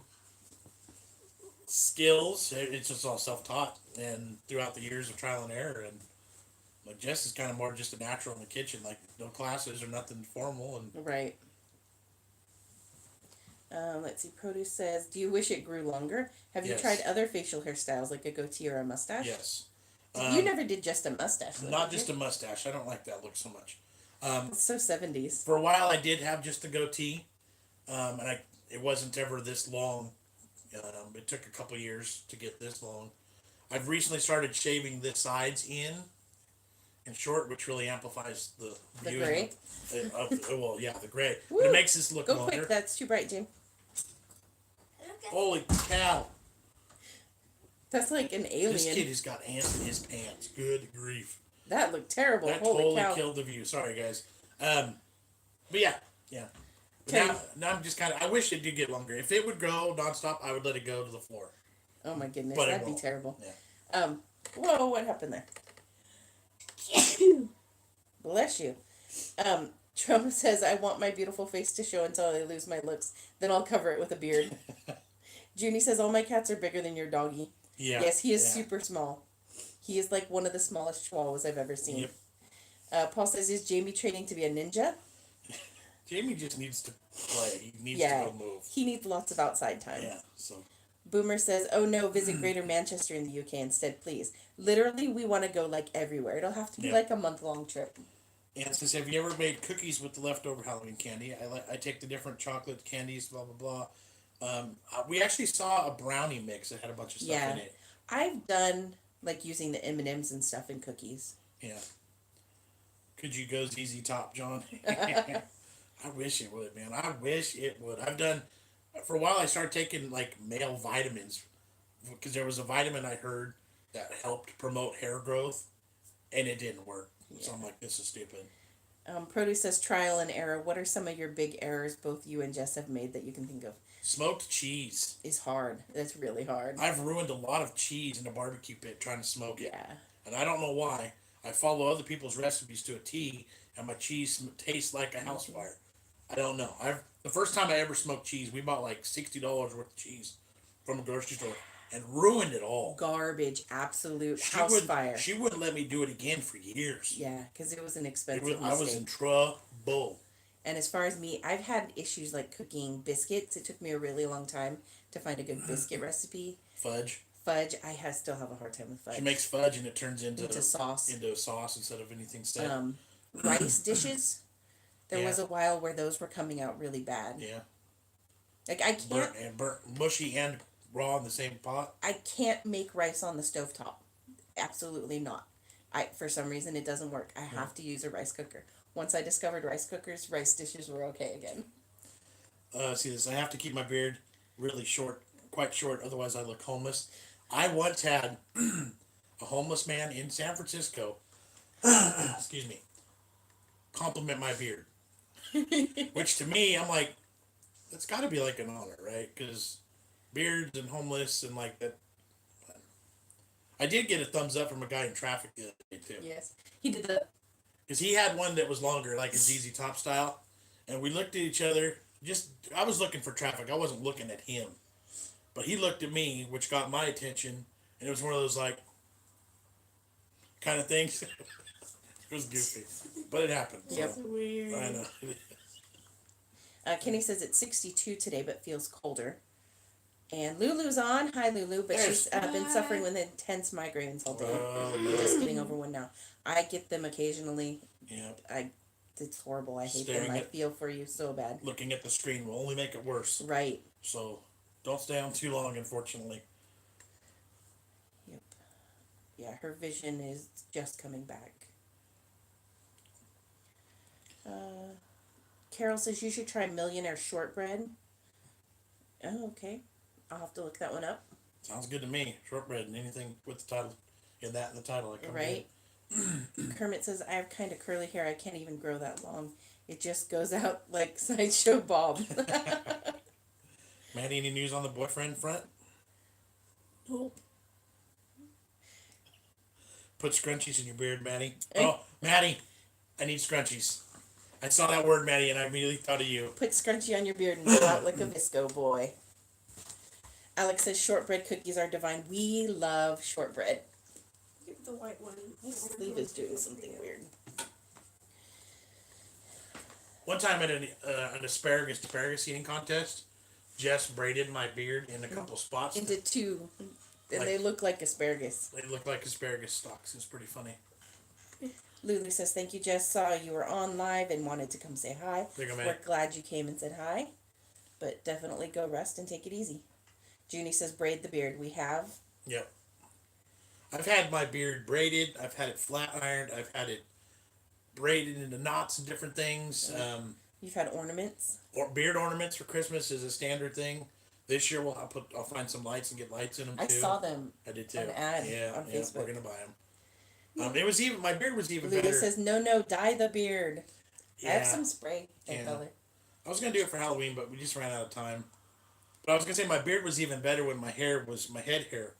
skills, it's just all self-taught. And throughout the years of trial and error. And Jess is kind of more just a natural in the kitchen. No classes or nothing formal. And Right. Let's see. Produce says, do you wish it grew longer? Have you Yes. tried other facial hairstyles like a goatee or a mustache? yes. You never did just a mustache. Though, Not did just you? a mustache. I don't like that look so much. It's so 70s. For a while, I did have just a goatee, and it wasn't ever this long. It took a couple years to get this long. I've recently started shaving the sides in and short, which really amplifies the The view. gray? Well, yeah, the gray. But Woo! it makes this look Go longer. quick, that's too bright, Jim. Okay. Holy cow! That's like an This alien. kid has got ants in his pants. Good grief. That looked terrible. That Holy totally cow. killed the view. Sorry, guys. But yeah. But Okay. now I'm just kind of. I wish it did get longer. If it would go nonstop, I would let it go to the floor. Oh my goodness, But it that'd be won't. terrible. Yeah. Whoa, what happened there? Bless you. Trump says, I want my beautiful face to show until I lose my looks. Then I'll cover it with a beard. Junie says, all my cats are bigger than your doggy. Yeah. Yes, he is Yeah. super small. He is like one of the smallest chihuahuas I've ever seen. Yep. Paul says, is Jamie training to be a ninja? Jamie just needs to play. He needs Yeah. to go move. He needs lots of outside time. Yeah. So. Boomer says, oh no, visit Greater Manchester in the UK instead, please. Literally, we want to go like everywhere. It'll have to be Yeah. like a month-long trip. And says, have you ever made cookies with the leftover Halloween candy? I take the different chocolate candies, blah blah blah. We actually saw a brownie mix that had a bunch of stuff Yeah. in it. I've done like using the M&Ms and stuff in cookies. Yeah. Could you go ZZ Top, John? I wish it would, man. I wish it would. I've done, for a while I started taking like male vitamins because there was a vitamin I heard that helped promote hair growth and it didn't work. So I'm like, this is stupid. Produce says trial and error. What are some of your big errors both you and Jess have made that you can think of? Smoked cheese. Is hard. That's really hard. I've ruined a lot of cheese in a barbecue pit trying to smoke it. Yeah. And I don't know why. I follow other people's recipes to a T, and my cheese tastes like a house fire. I don't know. The first time I ever smoked cheese, we bought like $60 worth of cheese from a grocery store and ruined it all. Garbage. Absolute She house wouldn't- fire. She wouldn't let me do it again for years. Yeah, because it was an I expensive was mistake. in trouble. And as far as me, I've had issues like cooking biscuits. It took me a really long time to find a good biscuit recipe. Fudge. Fudge, still have a hard time with fudge. She makes fudge and it turns into sauce. Into a sauce instead of anything set. Rice dishes. There Yeah. was a while where those were coming out really bad. Yeah. Like I can't Burnt, mushy and raw in the same pot. I can't make rice on the stovetop. Absolutely not. For some reason it doesn't work. I have to use a rice cooker. Once I discovered rice cookers, rice dishes were okay again. See this. I have to keep my beard really short, quite short, otherwise I look homeless. I once had a homeless man in San Francisco, excuse me, compliment my beard. Which to me, I'm like, that's got to be like an honor, right? Because beards and homeless and like that. I did get a thumbs up from a guy in traffic the other day too. Yes. He did the Because he had one that was longer, like a ZZ Top style. And we looked at each other. I was looking for traffic. I wasn't looking at him. But he looked at me, which got my attention. And it was one of those, like, kind of things. It was goofy. But it happened. So. Yep. Weird. I know. Kenny says it's 62 today but feels colder. And Lulu's on. Hi Lulu, but she's been Hi. suffering with intense migraines all day. Oh, no. Just getting over one now. I get them occasionally. Yeah. It's horrible. I hate Staring them. I at- feel for you so bad. Looking at the screen will only make it worse. Right. So don't stay on too long, unfortunately. Yep. Yeah, her vision is just coming back. Carol says you should try Millionaire Shortbread. Oh, okay. I'll have to look that one up. Sounds good to me. Shortbread and anything with the title. In that in the title. I come Right? Kermit says I have kind of curly hair. I can't even grow that long. It just goes out like Sideshow Bob. Maddie, any news on the boyfriend front? Nope. Put scrunchies in your beard, Maddie. Hey. Oh, Maddie, I need scrunchies. I saw that word, Maddie, and I immediately thought of you. Put scrunchie on your beard and go out like a Visco boy. Alex says shortbread cookies are divine. We love shortbread. Get the white one. My sleeve is doing something weird. One time at an asparagus eating contest, Jess braided my beard in a couple spots. Into two. And Like- they look like asparagus. They looked like asparagus stalks. It's pretty funny. Lulu says, thank you, Jess. Saw you were on live and wanted to come say hi. There you go, We're man. glad you came and said hi. But definitely go rest and take it easy. Junie says, braid the beard. We have. Yep. I've had my beard braided. I've had it flat ironed. I've had it braided into knots and different things. You've had ornaments. Or beard ornaments for Christmas is a standard thing. This year I'll find some lights and get lights in them too. I saw them. I did too. An ad on Yeah, Facebook. we're gonna buy them. It was even my beard was even Lulu better. says, no, dye the beard. Yeah. I have some spray and Yeah. color. I was gonna do it for Halloween, but we just ran out of time. But I was gonna say my beard was even better when my head hair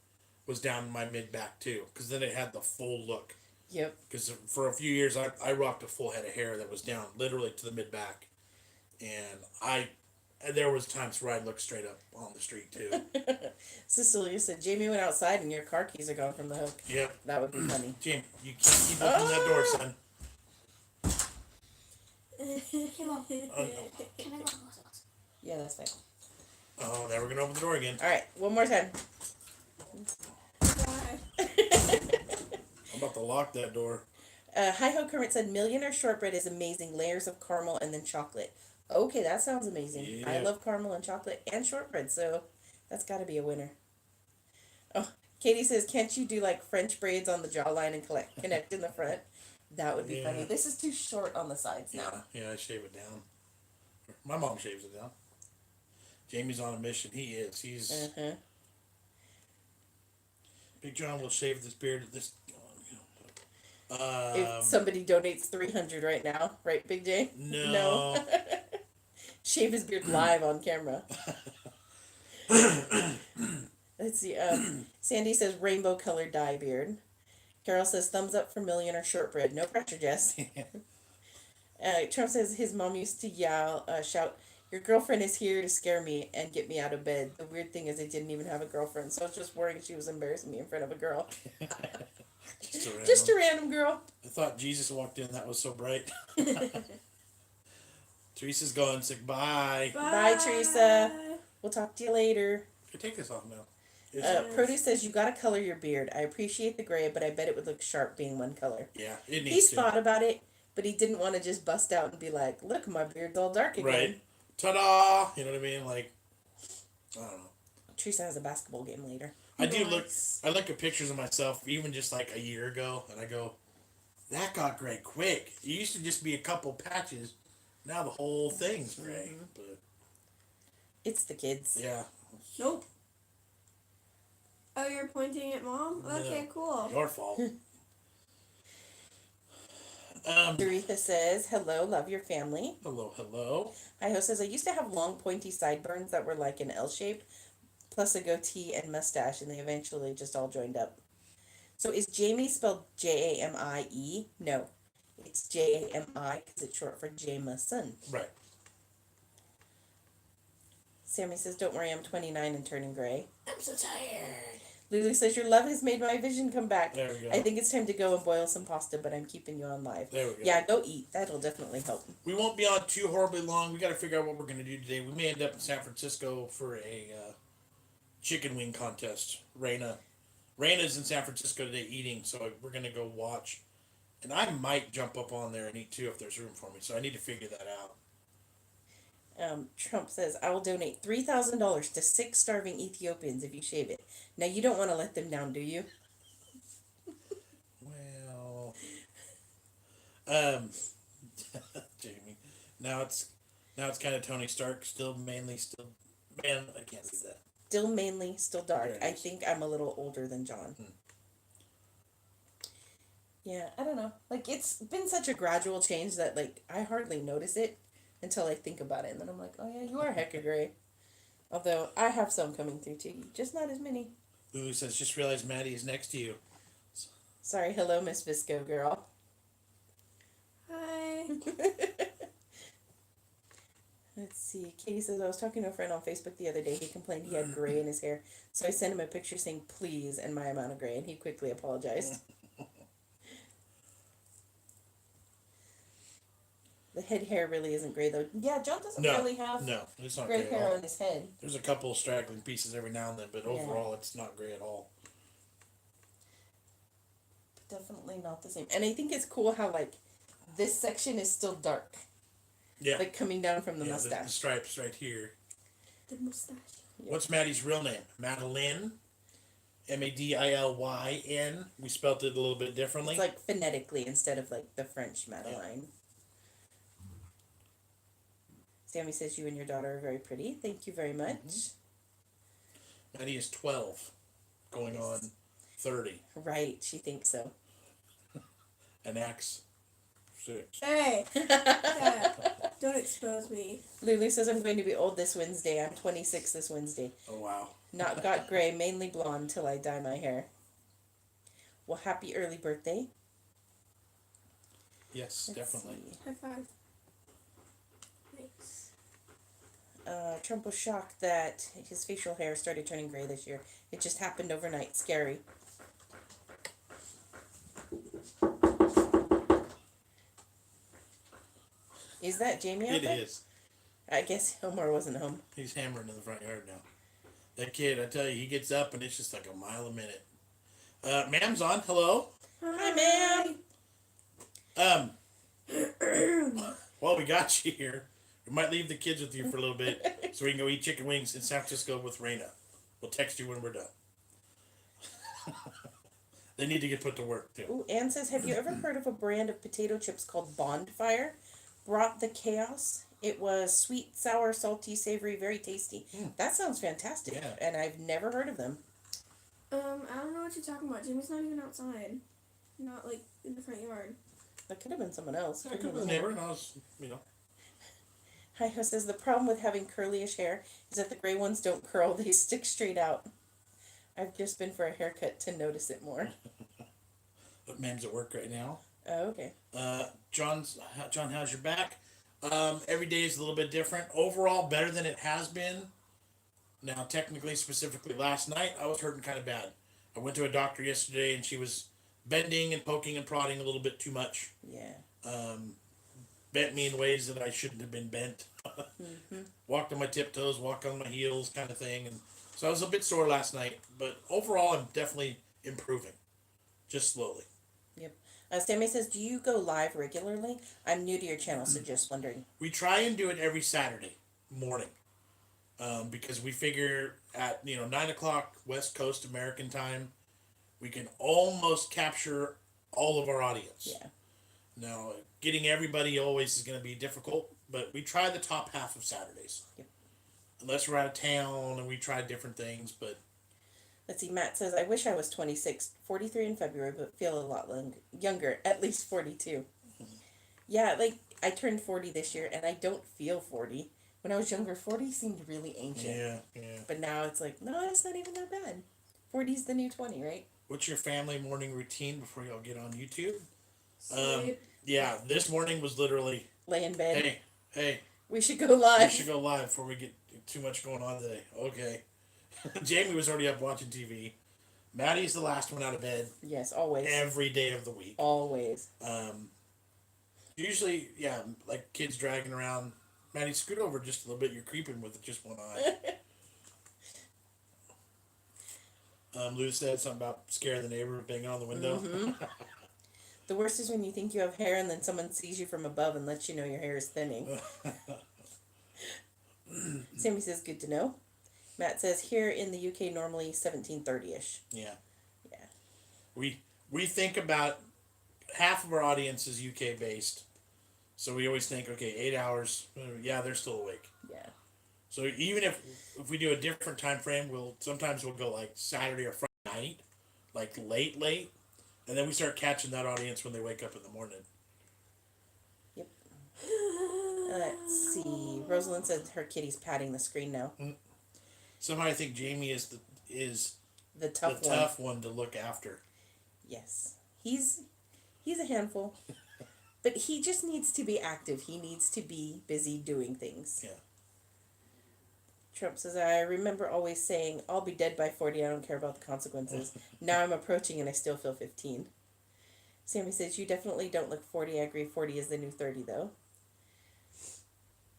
was down my mid back too, because then it had the full look. Yep. Because for a few years I rocked a full head of hair that was down literally to the mid back, and there was times where I looked straight up on the street too. Cecilia said, Jamie went outside and your car keys are gone from the hook. Yep. That would be funny. Jim, you can't keep opening that door, son. Hey, Mom. Oh, no. Can I go on the house? Yeah, that's fine. Oh, now we're gonna open the door again. All right, one more time. Bye. I'm about to lock that door. Hi Ho Kermit said, millionaire shortbread is amazing. Layers of caramel and then chocolate. Okay, that sounds amazing. Yeah. I love caramel and chocolate and shortbread, so that's got to be a winner. Oh, Katie says, can't you do like French braids on the jawline and connect in the front? That would be Yeah. funny. This is too short on the sides now. Yeah, I shave it down. My mom shaves it down. Jamie's on a mission. He's Uh-huh. Big John will shave this beard at this. If somebody donates 300 right now, right, Big J? No. Shave his beard live on camera. Let's see. Sandy says rainbow colored dye beard. Carol says thumbs up for millionaire shortbread. No pressure, Jess. Trump says his mom used to shout, your girlfriend is here to scare me and get me out of bed. The weird thing is I didn't even have a girlfriend, so I was just worried she was embarrassing me in front of a girl. Just a random girl. I thought Jesus walked in. That was so bright. Teresa's going. Sick. Bye. Bye, Teresa. We'll talk to you later. I take this off now. Produce says you gotta color your beard. I appreciate the gray, but I bet it would look sharp being one color. Yeah, it needs He's to. thought about it, but he didn't want to just bust out and be like, look, my beard's all dark again. Right. Ta-da! You know what I mean? Like, I don't know. Teresa has a basketball game later. I do look. I look at pictures of myself, even just like a year ago, and I go, "That got gray quick." It used to just be a couple patches. Now the whole thing's gray. But It's the kids. yeah, Nope. Oh, you're pointing at Mom? Okay, cool. your fault. Doretha says, hello, love your family. Hello. Iho says, I used to have long pointy sideburns that were like an L shape, plus a goatee and mustache, and they eventually just all joined up. So is Jamie spelled Jamie? No. It's Jami because it's short for Jameson. Right. Sammy says, don't worry, I'm 29 and turning gray. I'm so tired. Lulu says, your love has made my vision come back. There we go. I think it's time to go and boil some pasta, but I'm keeping you on live. There we go. Yeah, go eat. That'll definitely help. We won't be on too horribly long. We got to figure out what we're gonna do today. We may end up in San Francisco for a chicken wing contest. Raina's in San Francisco today eating, so we're gonna go watch. And I might jump up on there and eat too if there's room for me. So I need to figure that out. Trump says, I will donate $3,000 to 6 starving Ethiopians if you shave it. Now, you don't want to let them down, do you? Well, Jamie. Now it's kind of Tony Stark. Man, I can't see that. Still mainly, still dark. There it I is. think I'm a little older than John. Yeah, I don't know. Like, it's been such a gradual change that, like, I hardly notice it until I think about it. And then I'm like, oh, yeah, you are hecka gray. Although, I have some coming through, too. Just not as many. Lulu says, just realized Maddie is next to you. Sorry, hello, Miss Visco girl. Hi. Let's see. Katie says, I was talking to a friend on Facebook the other day. He complained he had gray in his hair. So I sent him a picture saying, please, and my amount of gray. And he quickly apologized. The head hair really isn't gray, though. Yeah, John doesn't really have No, it's not gray gray at hair all. on his head. There's a couple of straggling pieces every now and then, but Yeah. overall it's not gray at all. definitely not the same. And I think it's cool how, like, this section is still dark. Yeah. Like, coming down from the The mustache. stripes right here. The mustache. Yeah. What's Maddie's real name? Madeline. Madilyn. We spelt it a little bit differently. It's like phonetically instead of like the French Madeline. Sammy says you and your daughter are very pretty. Thank you very much. Maddie is 12, going on 30, Right, she thinks so. and acts 6. Hey! Yeah, don't expose me. Lulu says I'm going to be old this Wednesday. I'm 26 this Wednesday. Oh, wow. Not got gray, mainly blonde till I dye my hair. Well, happy early birthday. Yes, Let's definitely. see. High five. Thanks. Trump was shocked that his facial hair started turning gray this year. It just happened overnight. Scary. Is that Jamie out It there? is. I guess Omar wasn't home. He's hammering in the front yard now. That kid, I tell you, he gets up and it's just like a mile a minute. Ma'am's on. Hello. Hi, ma'am. While we got you here, we might leave the kids with you for a little bit so we can go eat chicken wings in San Francisco with Raina. We'll text you when we're done. They need to get put to work too. Ooh, Ann says, have you ever heard of a brand of potato chips called Bonfire? Brought the chaos. It was sweet, sour, salty, savory, very tasty. That sounds fantastic. Yeah. And I've never heard of them. I don't know what you're talking about. Jimmy's not even outside. Not like in the front yard. That could have been someone else. I could be the neighbor, and I was, Hi-Ho says, the problem with having curlyish hair is that the gray ones don't curl. They stick straight out. I've just been for a haircut to notice it more. But Ma'am's at work right now. Oh, okay. John, how's your back? Every day is a little bit different. Overall, better than it has been. Now, technically, specifically last night, I was hurting kind of bad. I went to a doctor yesterday, and she was bending and poking and prodding a little bit too much. Yeah. Bent me in ways that I shouldn't have been bent. Walked on my tiptoes, walked on my heels, kind of thing. And so I was a bit sore last night, but overall, I'm definitely improving, just slowly. Yep. Sammy says, do you go live regularly? I'm new to your channel, so just wondering. We try and do it every Saturday morning, because we figure at 9 o'clock West Coast American time, we can almost capture all of our audience. Yeah. Now, getting everybody always is going to be difficult, but we try the top half of Saturdays. Yep. Unless we're out of town and we try different things, but Let's see, Matt says, I wish I was 26, 43 in February, but feel a lot younger, at least 42. Yeah, like, I turned 40 this year, and I don't feel 40. When I was younger, 40 seemed really ancient. yeah. But now it's like, no, it's not even that bad. 40's the new 20, right? What's your family morning routine before y'all get on YouTube? Sleep. Yeah, this morning was literally, Lay in bed. hey, We should go live. we should go live before we get too much going on today. Okay. Jamie was already up watching TV. Maddie's the last one out of bed Yes, always. every day of the week. Always. Usually, yeah, like kids dragging around. Maddie, scoot over just a little bit. You're creeping with just one eye. Lou said something about scare the neighbor banging on the window. The worst is when you think you have hair and then someone sees you from above and lets you know your hair is thinning. Sammy says, good to know. Matt says, here in the UK, normally 17:30ish. Yeah. Yeah. We think about half of our audience is UK based, so we always think, okay, 8 hours. Yeah, they're still awake. Yeah. So even if we do a different time frame, we'll go like Saturday or Friday night, like late, and then we start catching that audience when they wake up in the morning. Yep. Let's see. Rosalind said her kitty's patting the screen now. Somehow I think Jamie is The the tough one. one to look after. Yes. He's a handful. But he just needs to be active. He needs to be busy doing things. Yeah. Trump says, I remember always saying, I'll be dead by 40. I don't care about the consequences. Now I'm approaching and I still feel 15. Sammy says, you definitely don't look 40. I agree. 40 is the new 30, though.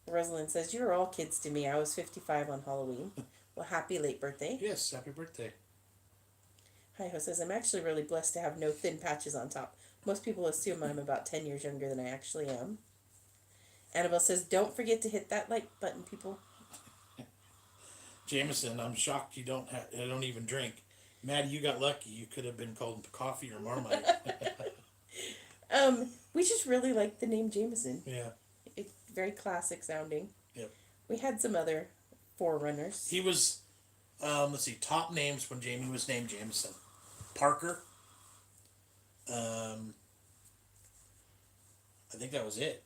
Rosalind says, you're all kids to me. I was 55 on Halloween. Well, happy late birthday. Yes, happy birthday. Hi-Ho says, I'm actually really blessed to have no thin patches on top. Most people assume I'm about 10 years younger than I actually am. Annabelle says, don't forget to hit that like button, people. Jameson, I'm shocked you don't even drink. Maddie, you got lucky. You could have been called coffee or Marmite. We just really like the name Jameson. Yeah. It's very classic sounding. Yep. We had some other forerunners. He was, let's see, top names when Jamie was named Jameson. Parker. I think that was it.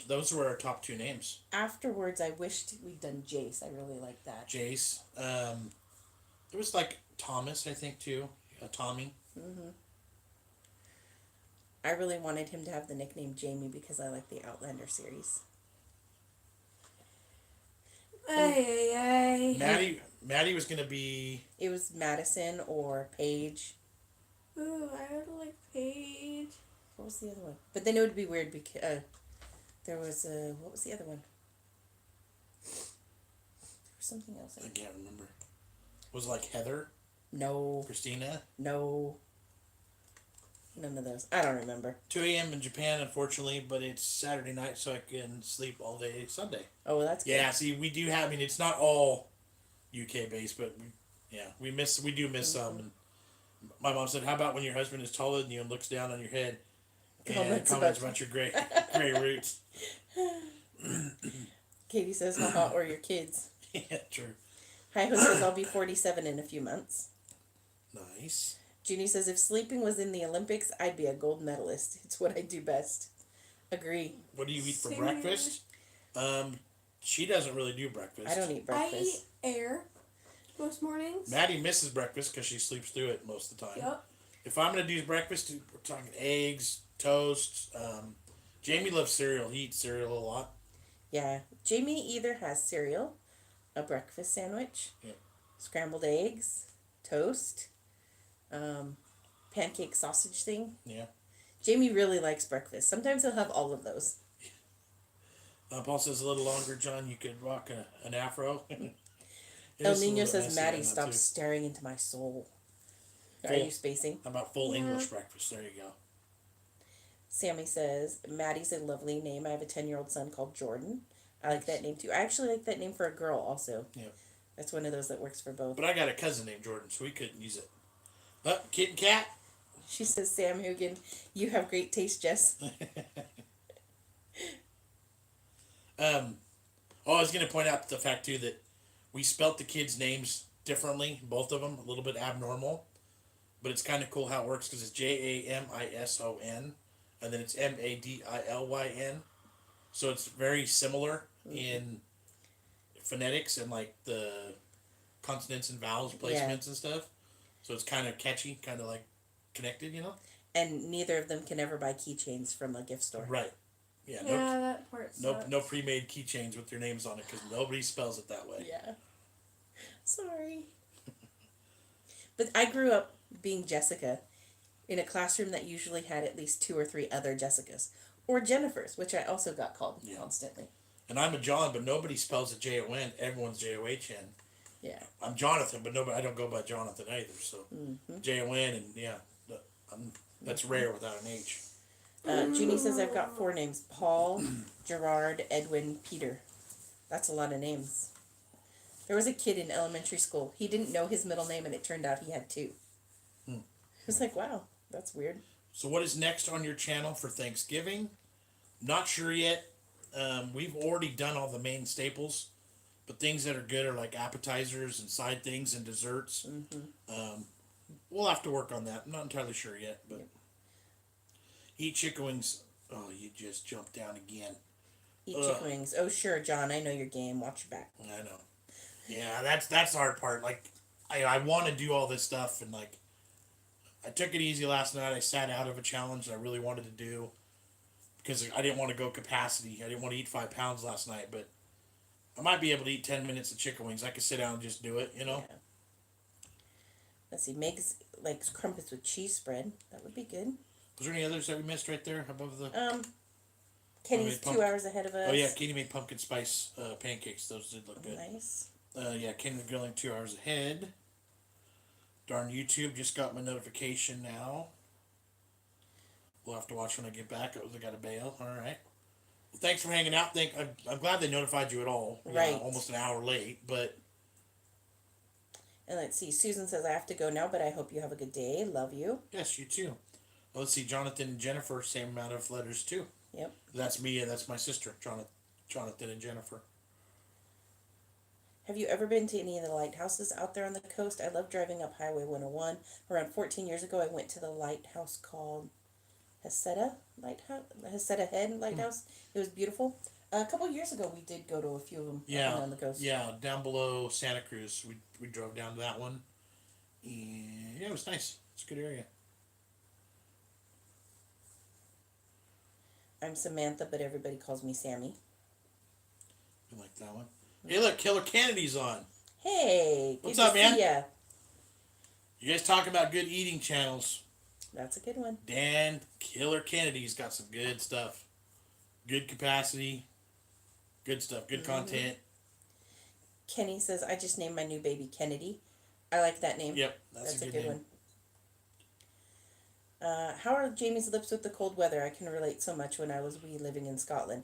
Those were our top two names. Afterwards, I wished we'd done Jace. I really like that. Jace. There was like Thomas, I think, too. Tommy. Mm-hmm. I really wanted him to have the nickname Jamie because I like the Outlander series. Maddie was going to be... It was Madison or Paige. Ooh, I would like Paige. What was the other one? But then it would be weird because there was what was the other one? There was something else. I can't remember. Was it like Heather? No. Christina? No. None of those. I don't remember. 2 a.m. in Japan, unfortunately, but it's Saturday night, so I can sleep all day Sunday. Oh, well, that's good. Yeah, see, we do have, I mean, it's not all UK based, but we do miss some. And my mom said, how about when your husband is taller than you and looks down on your head and comments about your gray roots? Katie says, how hot were your kids? Yeah, true. Hi-Ho says, I'll be 47 in a few months. Nice. Junie says, if sleeping was in the Olympics, I'd be a gold medalist. It's what I do best. Agree. What do you eat for Same breakfast? She doesn't really do breakfast. I don't eat breakfast. I eat air most mornings. Maddie misses breakfast because she sleeps through it most of the time. Yep. If I'm going to do breakfast, we're talking eggs, toast. Jamie loves cereal. He eats cereal a lot. Yeah. Jamie either has cereal, a breakfast sandwich, scrambled eggs, toast, pancake sausage thing. Yeah. Jamie really likes breakfast. Sometimes he'll have all of those. Paul says a little longer, John, you could rock an afro. El Nino says, Maddie, stop staring into my soul. Are you spacing? How about full English breakfast? There you go. Sammy says, Maddie's a lovely name. I have a 10-year-old son called Jordan. I like that name too. I actually like that name for a girl also. Yeah. That's one of those that works for both. But I got a cousin named Jordan, so we couldn't use it. Kit and Kat? She says, Sam Hugan, you have great taste, Jess. I was going to point out the fact, too, that we spelt the kids' names differently, both of them, a little bit abnormal. But it's kind of cool how it works because it's Jamison, and then it's Madilyn. So it's very similar in phonetics and like the consonants and vowels placements and stuff. So it's kind of catchy, kind of like connected, you know? And neither of them can ever buy keychains from a gift store. Right. Yeah, That part sucks. no pre-made keychains with their names on it because nobody spells it that way. Yeah. Sorry. But I grew up being Jessica in a classroom that usually had at least 2 or 3 other Jessicas. Or Jennifers, which I also got called constantly. And I'm a John, but nobody spells it Jon. Everyone's John. Yeah. I'm Jonathan, but I don't go by Jonathan either. So Jon, and that's rare without an H. Jeannie says I've got 4 names: Paul, Gerard, Edwin, Peter. That's a lot of names. There was a kid in elementary school. He didn't know his middle name, and it turned out he had 2. I was like, wow, that's weird. So what is next on your channel for Thanksgiving? Not sure yet. We've already done all the main staples, but things that are good are like appetizers and side things and desserts. We'll have to work on that. I'm not entirely sure yet, but eat chicken wings. Oh, you just jumped down again. Eat chicken wings. Oh, sure, John. I know your game. Watch your back. I know. Yeah, that's the hard part. Like, I want to do all this stuff, and like, I took it easy last night. I sat out of a challenge that I really wanted to do because I didn't want to go capacity. I didn't want to eat 5 pounds last night, but I might be able to eat 10 minutes of chicken wings. I could sit down and just do it, you know? Yeah. Let's see. Meg's likes crumpets with cheese spread. That would be good. Was there any others that we missed right there above the... Kenny's 2 hours ahead of us. Oh, yeah. Katie made pumpkin spice pancakes. Those did look good. Nice. Yeah, Kenny was grilling 2 hours ahead. Darn YouTube just got my notification now. We'll have to watch when I get back. I got to bail. All right. Well, thanks for hanging out. I'm glad they notified you at all. Right. Yeah, almost an hour late, but. And let's see. Susan says, I have to go now, but I hope you have a good day. Love you. Yes, you too. Well, let's see. Jonathan and Jennifer, same amount of letters too. Yep. That's me and that's my sister, Jonathan and Jennifer. Have you ever been to any of the lighthouses out there on the coast? I love driving up Highway 101. Around 14 years ago, I went to the lighthouse called Heseda Head Lighthouse. It was beautiful. A couple years ago, we did go to a few of them on the coast. Yeah, down below Santa Cruz. We drove down to that one. And yeah, it was nice. It's a good area. I'm Samantha, but everybody calls me Sammy. I like that one. Hey, look, Killer Kennedy's on. Hey, what's good up, to man? see ya. You guys talking about good eating channels? That's a good one. Dan Killer Kennedy's got some good stuff. Good capacity. Good stuff. Good content. Kenny says, I just named my new baby Kennedy. I like that name. Yep, that's a good name. one. How are Jamie's lips with the cold weather? I can relate so much when I was living in Scotland.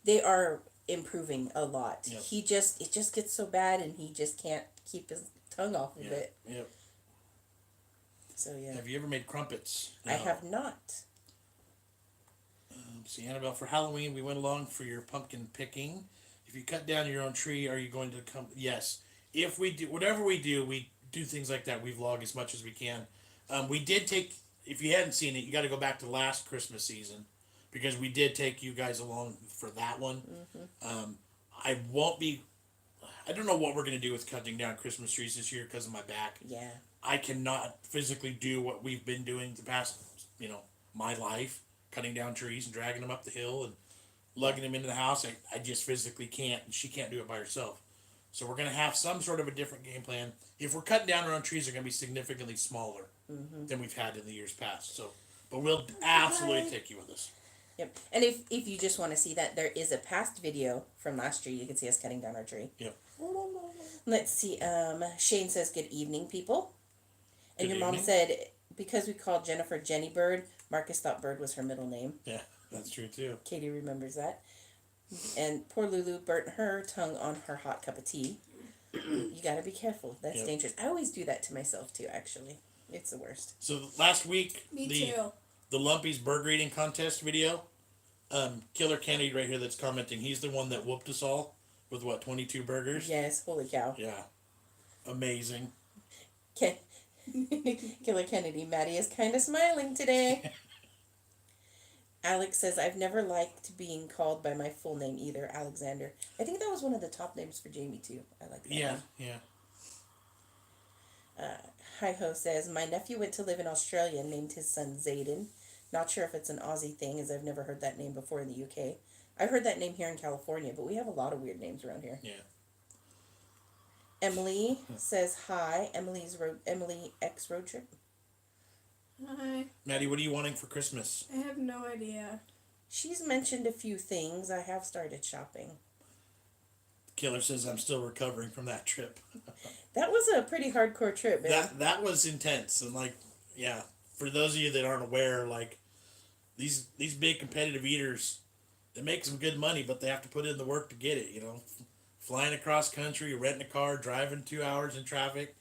They are improving a lot. Yep. It just gets so bad and he just can't keep his tongue off of it. Yep. So yeah. Have you ever made crumpets? No. I have not. See, Annabelle, for Halloween, we went along for your pumpkin picking. If you cut down your own tree, are you going to come? Yes. If we do, whatever we do things like that. We vlog as much as we can. We did take, if you hadn't seen it, you got to go back to last Christmas season because we did take you guys along for that one. Mm-hmm. I don't know what we're going to do with cutting down Christmas trees this year because of my back. Yeah. I cannot physically do what we've been doing the past, my life. Cutting down trees and dragging them up the hill and lugging them into the house. I just physically can't, and she can't do it by herself. So we're going to have some sort of a different game plan. If we're cutting down our own trees, they're going to be significantly smaller than we've had in the years past. So, but we'll absolutely take you with us. Yep. And if you just want to see that, there is a past video from last year. You can see us cutting down our tree. Yep. Let's see. Shane says, good evening, people. And Good your mom evening. said, because we called Jennifer Jenny Bird, Marcus thought Bird was her middle name. Yeah, that's true too. Katie remembers that. And poor Lulu burnt her tongue on her hot cup of tea. You gotta be careful. That's dangerous. I always do that to myself too, actually. It's the worst. So last week, Me too. the Lumpy's burger eating contest video, Killer Kennedy right here that's commenting, he's the one that whooped us all with 22 burgers? Yes, holy cow. Yeah. Amazing. Killer Kennedy, Maddie is kind of smiling today. Alex says, I've never liked being called by my full name either, Alexander. I think that was one of the top names for Jamie too. I like that name. Yeah. Hi-Ho says, my nephew went to live in Australia and named his son Zayden. Not sure if it's an Aussie thing, as I've never heard that name before in the UK. I've heard that name here in California, but we have a lot of weird names around here. Yeah. Emily says, hi. Emily X Road Trip. Hi. Maddie, what are you wanting for Christmas? I have no idea. She's mentioned a few things. I have started shopping. Killer says I'm still recovering from that trip. That was a pretty hardcore trip, man. That was intense, and for those of you that aren't aware, these big competitive eaters, they make some good money, but they have to put in the work to get it. Flying across country, renting a car, driving 2 hours in traffic,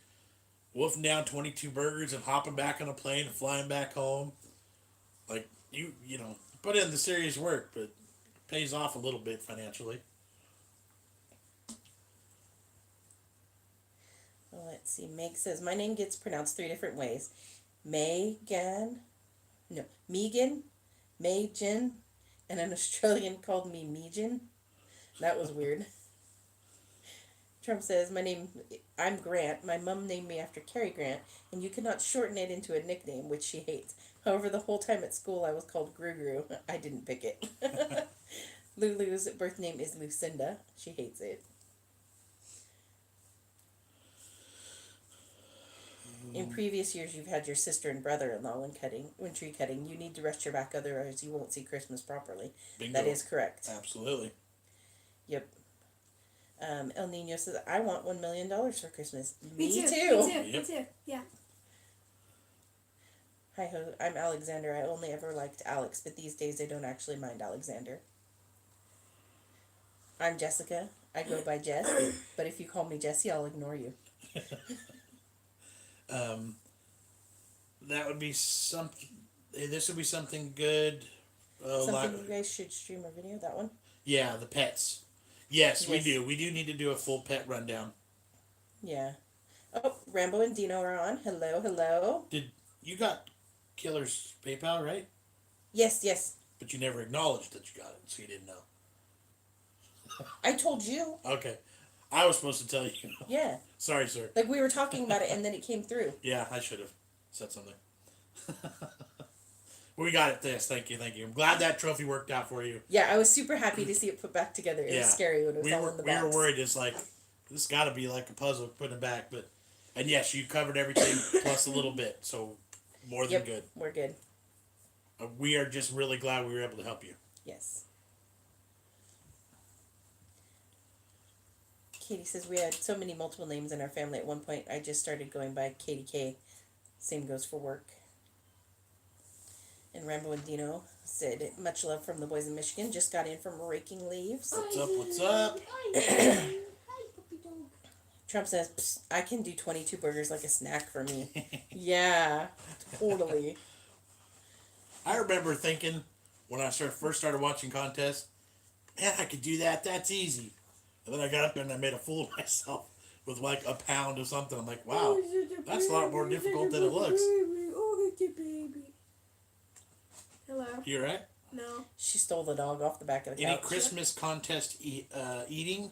wolfing down 22 burgers, and hopping back on a plane and flying back home. You put in the serious work, but it pays off a little bit financially. Well, let's see. Meg says, my name gets pronounced 3 different ways. Megan, Megan, and an Australian called me Megan. That was weird. Trump says, I'm Grant. My mom named me after Cary Grant, and you cannot shorten it into a nickname, which she hates. However, the whole time at school, I was called Gru. I didn't pick it. Lulu's birth name is Lucinda. She hates it. In previous years, you've had your sister and brother-in-law when tree cutting. You need to rest your back, otherwise you won't see Christmas properly. Bingo. That is correct. Absolutely. Yep. El Nino says, I want $1 million for Christmas. Me too. Yep. Me too. Yeah. Hi ho, I'm Alexander. I only ever liked Alex, but these days I don't actually mind Alexander. I'm Jessica. I go by Jess, but if you call me Jessie, I'll ignore you. Um, that would be something. This would be something good. Something you guys should stream a video, that one? Yeah, the pets. Yes, we Yes. do. We do need to do a full pet rundown. Yeah. Oh, Rambo and Dino are on. Hello, hello. Did you got Killer's PayPal, right? Yes, yes. But you never acknowledged that you got it, so you didn't know. I told you. Okay. I was supposed to tell you. Yeah. Sorry, sir. Like we were talking about it and then it came through. Yeah, I should have said something. We got it, this. Thank you, thank you. I'm glad that trophy worked out for you. Yeah, I was super happy to see it put back together. It was scary when it was all in the We were box. worried. It's like, this got to be like a puzzle putting it back. And yes, you covered everything plus a little bit. So, more than good. We're good. We are just really glad we were able to help you. Yes. Katie says we had so many multiple names in our family at one point. I just started going by Katie K. Same goes for work. And Rambo and Dino said, much love from the boys in Michigan. Just got in from raking leaves. What's up? What's up? Hi, puppy dog. Trump says, "Psst, I can do 22 burgers like a snack for me." Yeah, totally. I remember thinking when I first started watching contests, man, I could do that. That's easy. And then I got up there and I made a fool of myself with like a pound of something. I'm like, wow, that's a lot more difficult than it looks. Oh, it's a baby. Hello. You right? No. She stole the dog off the back of the Any couch. Christmas contest eating?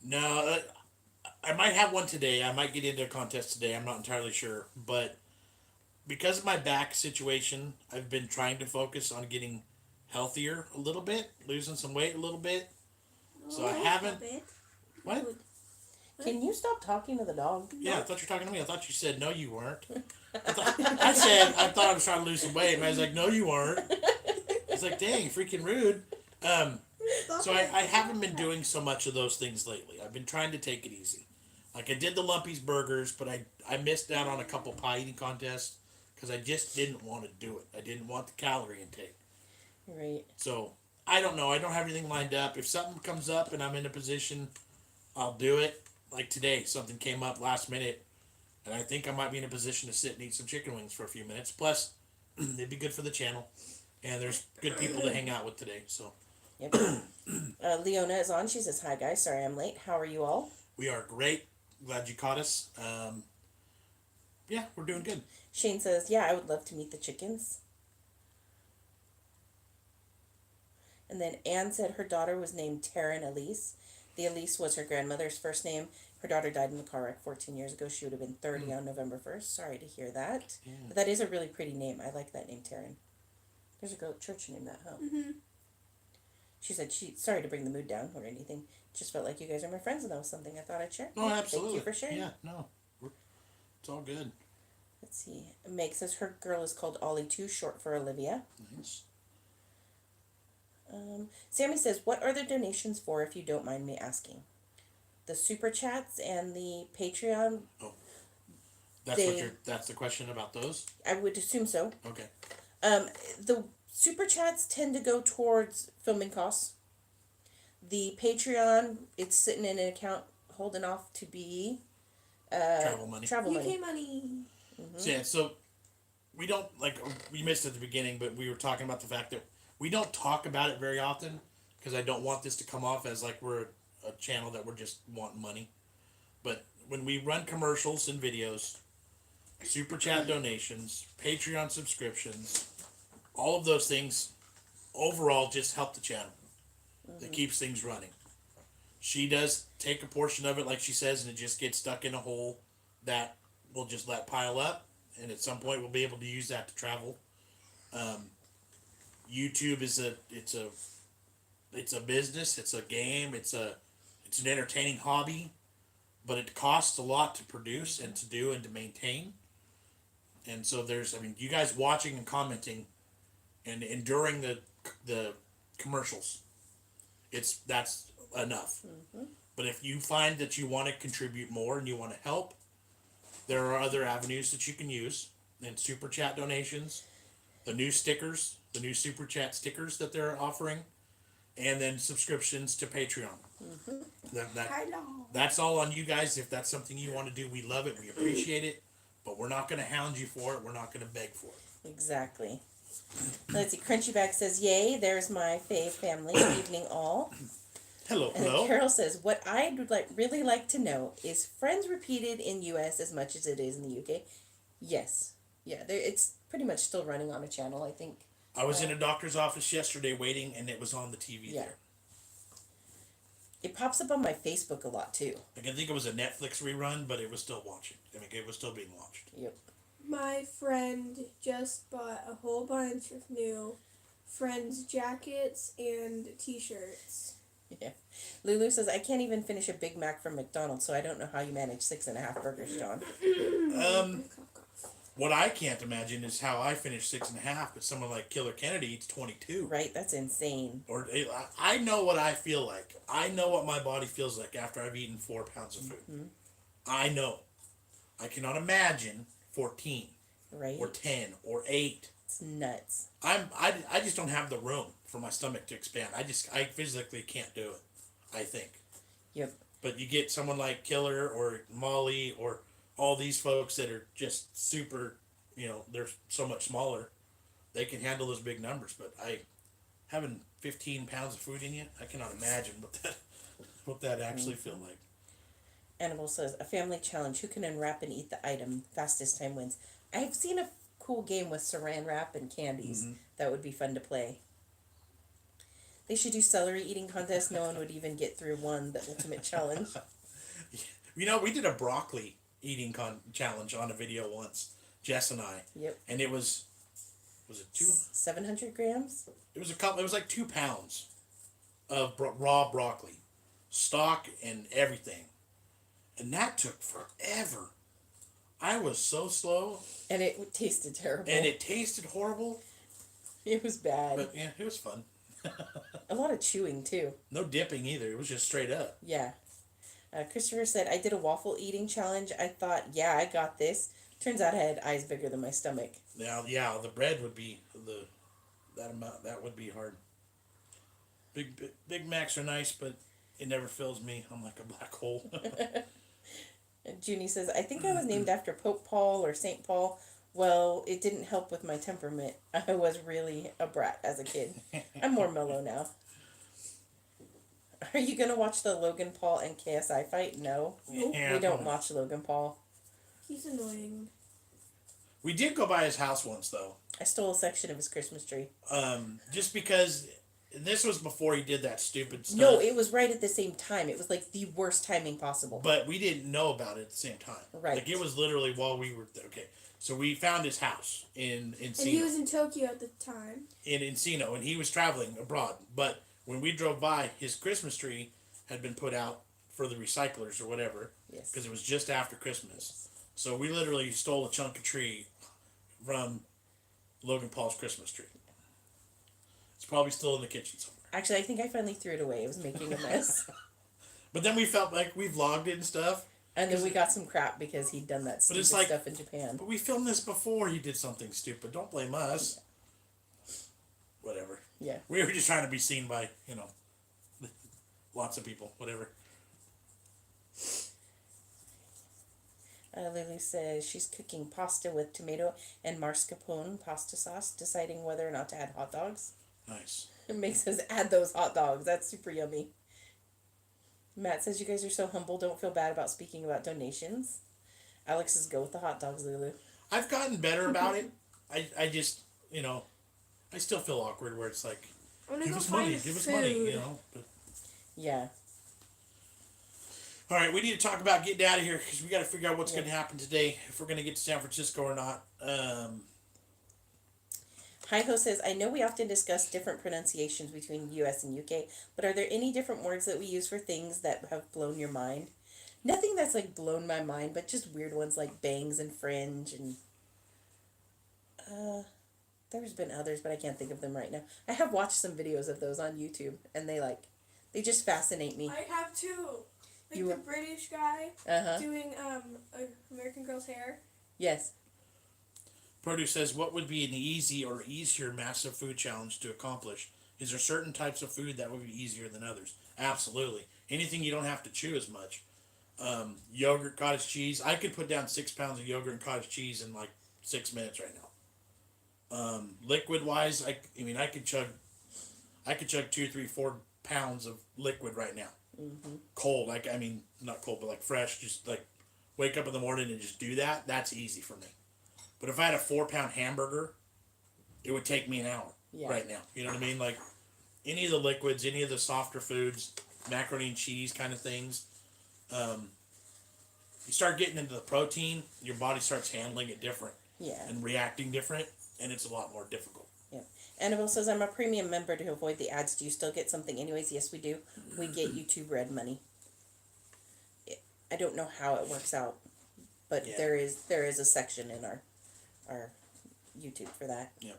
No, I might have one today. I might get into a contest today. I'm not entirely sure. But because of my back situation, I've been trying to focus on getting healthier a little bit, losing some weight a little bit. So I haven't. What? Can you stop talking to the dog? Yeah, I thought you were talking to me. I thought you said no, you weren't. I thought I was trying to lose some weight, and I was like, no, you weren't. It's like, dang, freaking rude. So I haven't been doing so much of those things lately. I've been trying to take it easy. Like I did the Lumpy's burgers, but I missed out on a couple pie eating contests because I just didn't want to do it. I didn't want the calorie intake. Right. So I don't know. I don't have anything lined up. If something comes up and I'm in a position, I'll do it. Like today, something came up last minute, and I think I might be in a position to sit and eat some chicken wings for a few minutes. Plus, it'd be good for the channel, and there's good people to hang out with today. So Yep. Leona is on. She says, "Hi guys, sorry I'm late. How are you all?" we are great. Glad you caught us. Yeah, we're doing good. Shane says, "Yeah, I would love to meet the chickens." And then Anne said her daughter was named Taryn Elise. The Elise was her grandmother's first name. Her daughter died in a car wreck 14 years ago. She would have been 30 on November 1st. Sorry to hear that. Yeah. But that is a really pretty name. I like that name, Taryn. There's a girl at church named that, huh? Mm-hmm. She said sorry to bring the mood down or anything. Just felt like you guys are my friends and that was something I thought I'd share. Oh, absolutely. Thank you for sharing. Yeah, no, it's all good. Let's see. Meg says her girl is called Ollie too, short for Olivia. Nice. Sammy says, what are the donations for, if you don't mind me asking? The super chats and the Patreon. That's the question about those? I would assume so. Okay. The super chats tend to go towards filming costs. The Patreon, it's sitting in an account holding off to be Travel money. Travel money. UK money. Mm-hmm. So, yeah, so we don't, like, we missed it at the beginning, but we were talking about the fact that we don't talk about it very often because I don't want this to come off as like we're a channel that we're just wanting money. But when we run commercials and videos, super chat donations, Patreon subscriptions, all of those things overall just help the channel. It keeps things running. She does take a portion of it, like she says, and it just gets stuck in a hole that we'll just let pile up, and at some point we'll be able to use that to travel. YouTube is it's a business, it's a game, it's an entertaining hobby, but it costs a lot to produce and to do and to maintain. And so you guys watching and commenting and enduring the commercials, that's enough. Mm-hmm. But if you find that you want to contribute more and you want to help, There are other avenues that you can use, and super chat donations, the new stickers, the new super chat stickers that they're offering, and then subscriptions to Patreon. That's all on you guys. If that's something you want to do, we love it. We appreciate it. But we're not going to hound you for it. We're not going to beg for it. Exactly. Let's see. Crunchyback says, "Yay! There's my fave family. Evening all." Hello, And hello. Carol says, "What I'd really like to know is Friends repeated in U.S. as much as it is in the U.K." Yes. Yeah. It's pretty much still running on a channel, I think. I was in a doctor's office yesterday waiting, and it was on the TV there. It pops up on my Facebook a lot too. I can think it was a Netflix rerun, but it was still watching. I mean, it was still being watched. Yep. My friend just bought a whole bunch of new Friends jackets and t-shirts. Yeah. Lulu says, "I can't even finish a Big Mac from McDonald's, so I don't know how you manage 6.5 burgers, John." What I can't imagine is how I finish 6.5, but someone like Killer Kennedy eats 22. Right? That's insane. Or I know what I feel like. I know what my body feels like after I've eaten 4 pounds of food. Mm-hmm. I know. I cannot imagine 14 Right? or 10 or 8. It's nuts. I just don't have the room for my stomach to expand. I physically can't do it, I think. Yep. But you get someone like Killer or Molly or all these folks that are just super, they're so much smaller. They can handle those big numbers. But having 15 pounds of food in you, I cannot imagine what that actually feel like. Annabelle says, "A family challenge. Who can unwrap and eat the item? Fastest time wins." I've seen a cool game with saran wrap and candies. Mm-hmm. That would be fun to play. They should do celery eating contest. No one would even get through one. The ultimate challenge. We did a broccoli eating challenge on a video once, Jess and I. Yep. And it was it 700 grams? It was like 2 pounds of raw broccoli, stock and everything. And that took forever. I was so slow. And it tasted terrible. And it tasted horrible. It was bad. But yeah, it was fun. A lot of chewing too. No dipping either. It was just straight up. Yeah. Christopher said, "I did a waffle eating challenge. I thought, yeah, I got this. Turns out I had eyes bigger than my stomach." Now, yeah, the bread would be that amount. That would be hard. Big Macs are nice, but it never fills me. I'm like a black hole. And Junie says, "I think I was named after Pope Paul or St. Paul. Well, it didn't help with my temperament. I was really a brat as a kid. I'm more mellow now." Are you going to watch the Logan Paul and KSI fight? No. Yeah, We don't watch Logan Paul. He's annoying. We did go by his house once, though. I stole a section of his Christmas tree. Just because this was before he did that stupid stuff. No, it was right at the same time. It was like the worst timing possible. But we didn't know about it at the same time. Right. Like, it was literally while we were there. Okay. So we found his house in Encino. And he was in Tokyo at the time. In Encino, and he was traveling abroad. But when we drove by, his Christmas tree had been put out for the recyclers or whatever. Yes. Because it was just after Christmas. So we literally stole a chunk of tree from Logan Paul's Christmas tree. It's probably still in the kitchen somewhere. Actually, I think I finally threw it away. It was making a mess. But then we felt like we vlogged it and stuff. And then we got some crap because he'd done that stupid stuff in Japan. But we filmed this before he did something stupid. Don't blame us. Whatever. Yeah. We were just trying to be seen by, lots of people. Whatever. Lily says she's cooking pasta with tomato and mascarpone pasta sauce, deciding whether or not to add hot dogs. Nice. It makes us add those hot dogs. That's super yummy. Matt says, "You guys are so humble. Don't feel bad about speaking about donations." Alex says, "Go with the hot dogs, Lulu." I've gotten better about it. I just, I still feel awkward where it's like, I'm gonna give go us find money, give us money, But, Yeah. all right, we need to talk about getting out of here because we got to figure out what's going to happen today, if we're going to get to San Francisco or not. Hi-Ho says, "I know we often discuss different pronunciations between U.S. and U.K., but are there any different words that we use for things that have blown your mind?" Nothing that's like blown my mind, but just weird ones like bangs and fringe and there's been others, but I can't think of them right now. I have watched some videos of those on YouTube and they just fascinate me. I have too. Like You the were- British guy Uh-huh. doing American Girl's hair. Yes. Produce says, what would be an easy or easier massive food challenge to accomplish? Is there certain types of food that would be easier than others? Absolutely. Anything you don't have to chew as much. Yogurt, cottage cheese. I could put down 6 pounds of yogurt and cottage cheese in like 6 minutes right now. Liquid wise, I mean, I could chug 2, 3, 4 pounds of liquid right now. Mm-hmm. Cold, like, I mean, not cold, but like fresh. Just like wake up in the morning and just do that. That's easy for me. But if I had a 4-pound hamburger, it would take me an hour right now. You know what I mean? Like any of the liquids, any of the softer foods, macaroni and cheese kind of things. You start getting into the protein, your body starts handling it different. Yeah. And reacting different, and it's a lot more difficult. Yeah. Annabelle says, I'm a premium member to avoid the ads. Do you still get something anyways? Yes, we do. We get YouTube Red money. I don't know how it works out, but Yeah. there is a section in our YouTube for that. Yeah.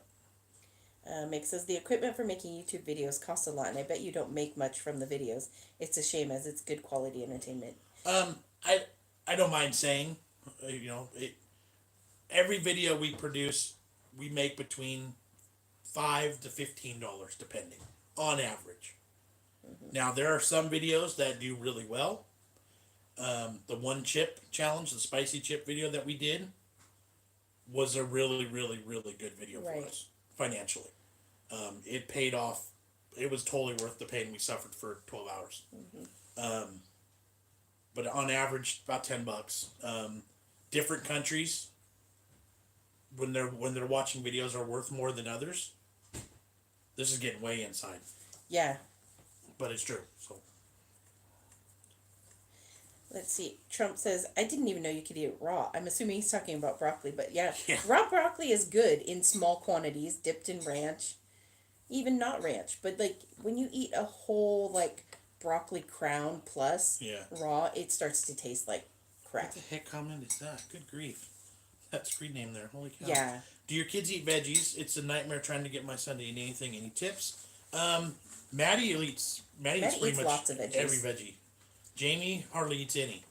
Mick says, the equipment for making YouTube videos costs a lot, and I bet you don't make much from the videos. It's a shame, as it's good quality entertainment. I don't mind saying, you know, every video we produce, we make between $5 to $15, depending, on average. Mm-hmm. Now, there are some videos that do really well. The one chip challenge, the spicy chip video that we did, was a really, really, really good video for us, financially. It paid off. It was totally worth the pain we suffered for 12 hours. Mm-hmm. But on average, about $10. Different countries, when they're watching videos, are worth more than others. This is getting way inside. Yeah. But it's true. So. Let's see. Trump says, I didn't even know you could eat it raw. I'm assuming he's talking about broccoli, but yeah. Raw broccoli is good in small quantities, dipped in ranch, even not ranch. But like when you eat a whole like broccoli crown plus raw, it starts to taste like crap. What the heck comment is that? Good grief. That's free name there. Holy cow. Yeah. Do your kids eat veggies? It's a nightmare trying to get my son to eat anything. Any tips? Maddie eats pretty much lots of veggies. every veggie. Jamie hardly eats any.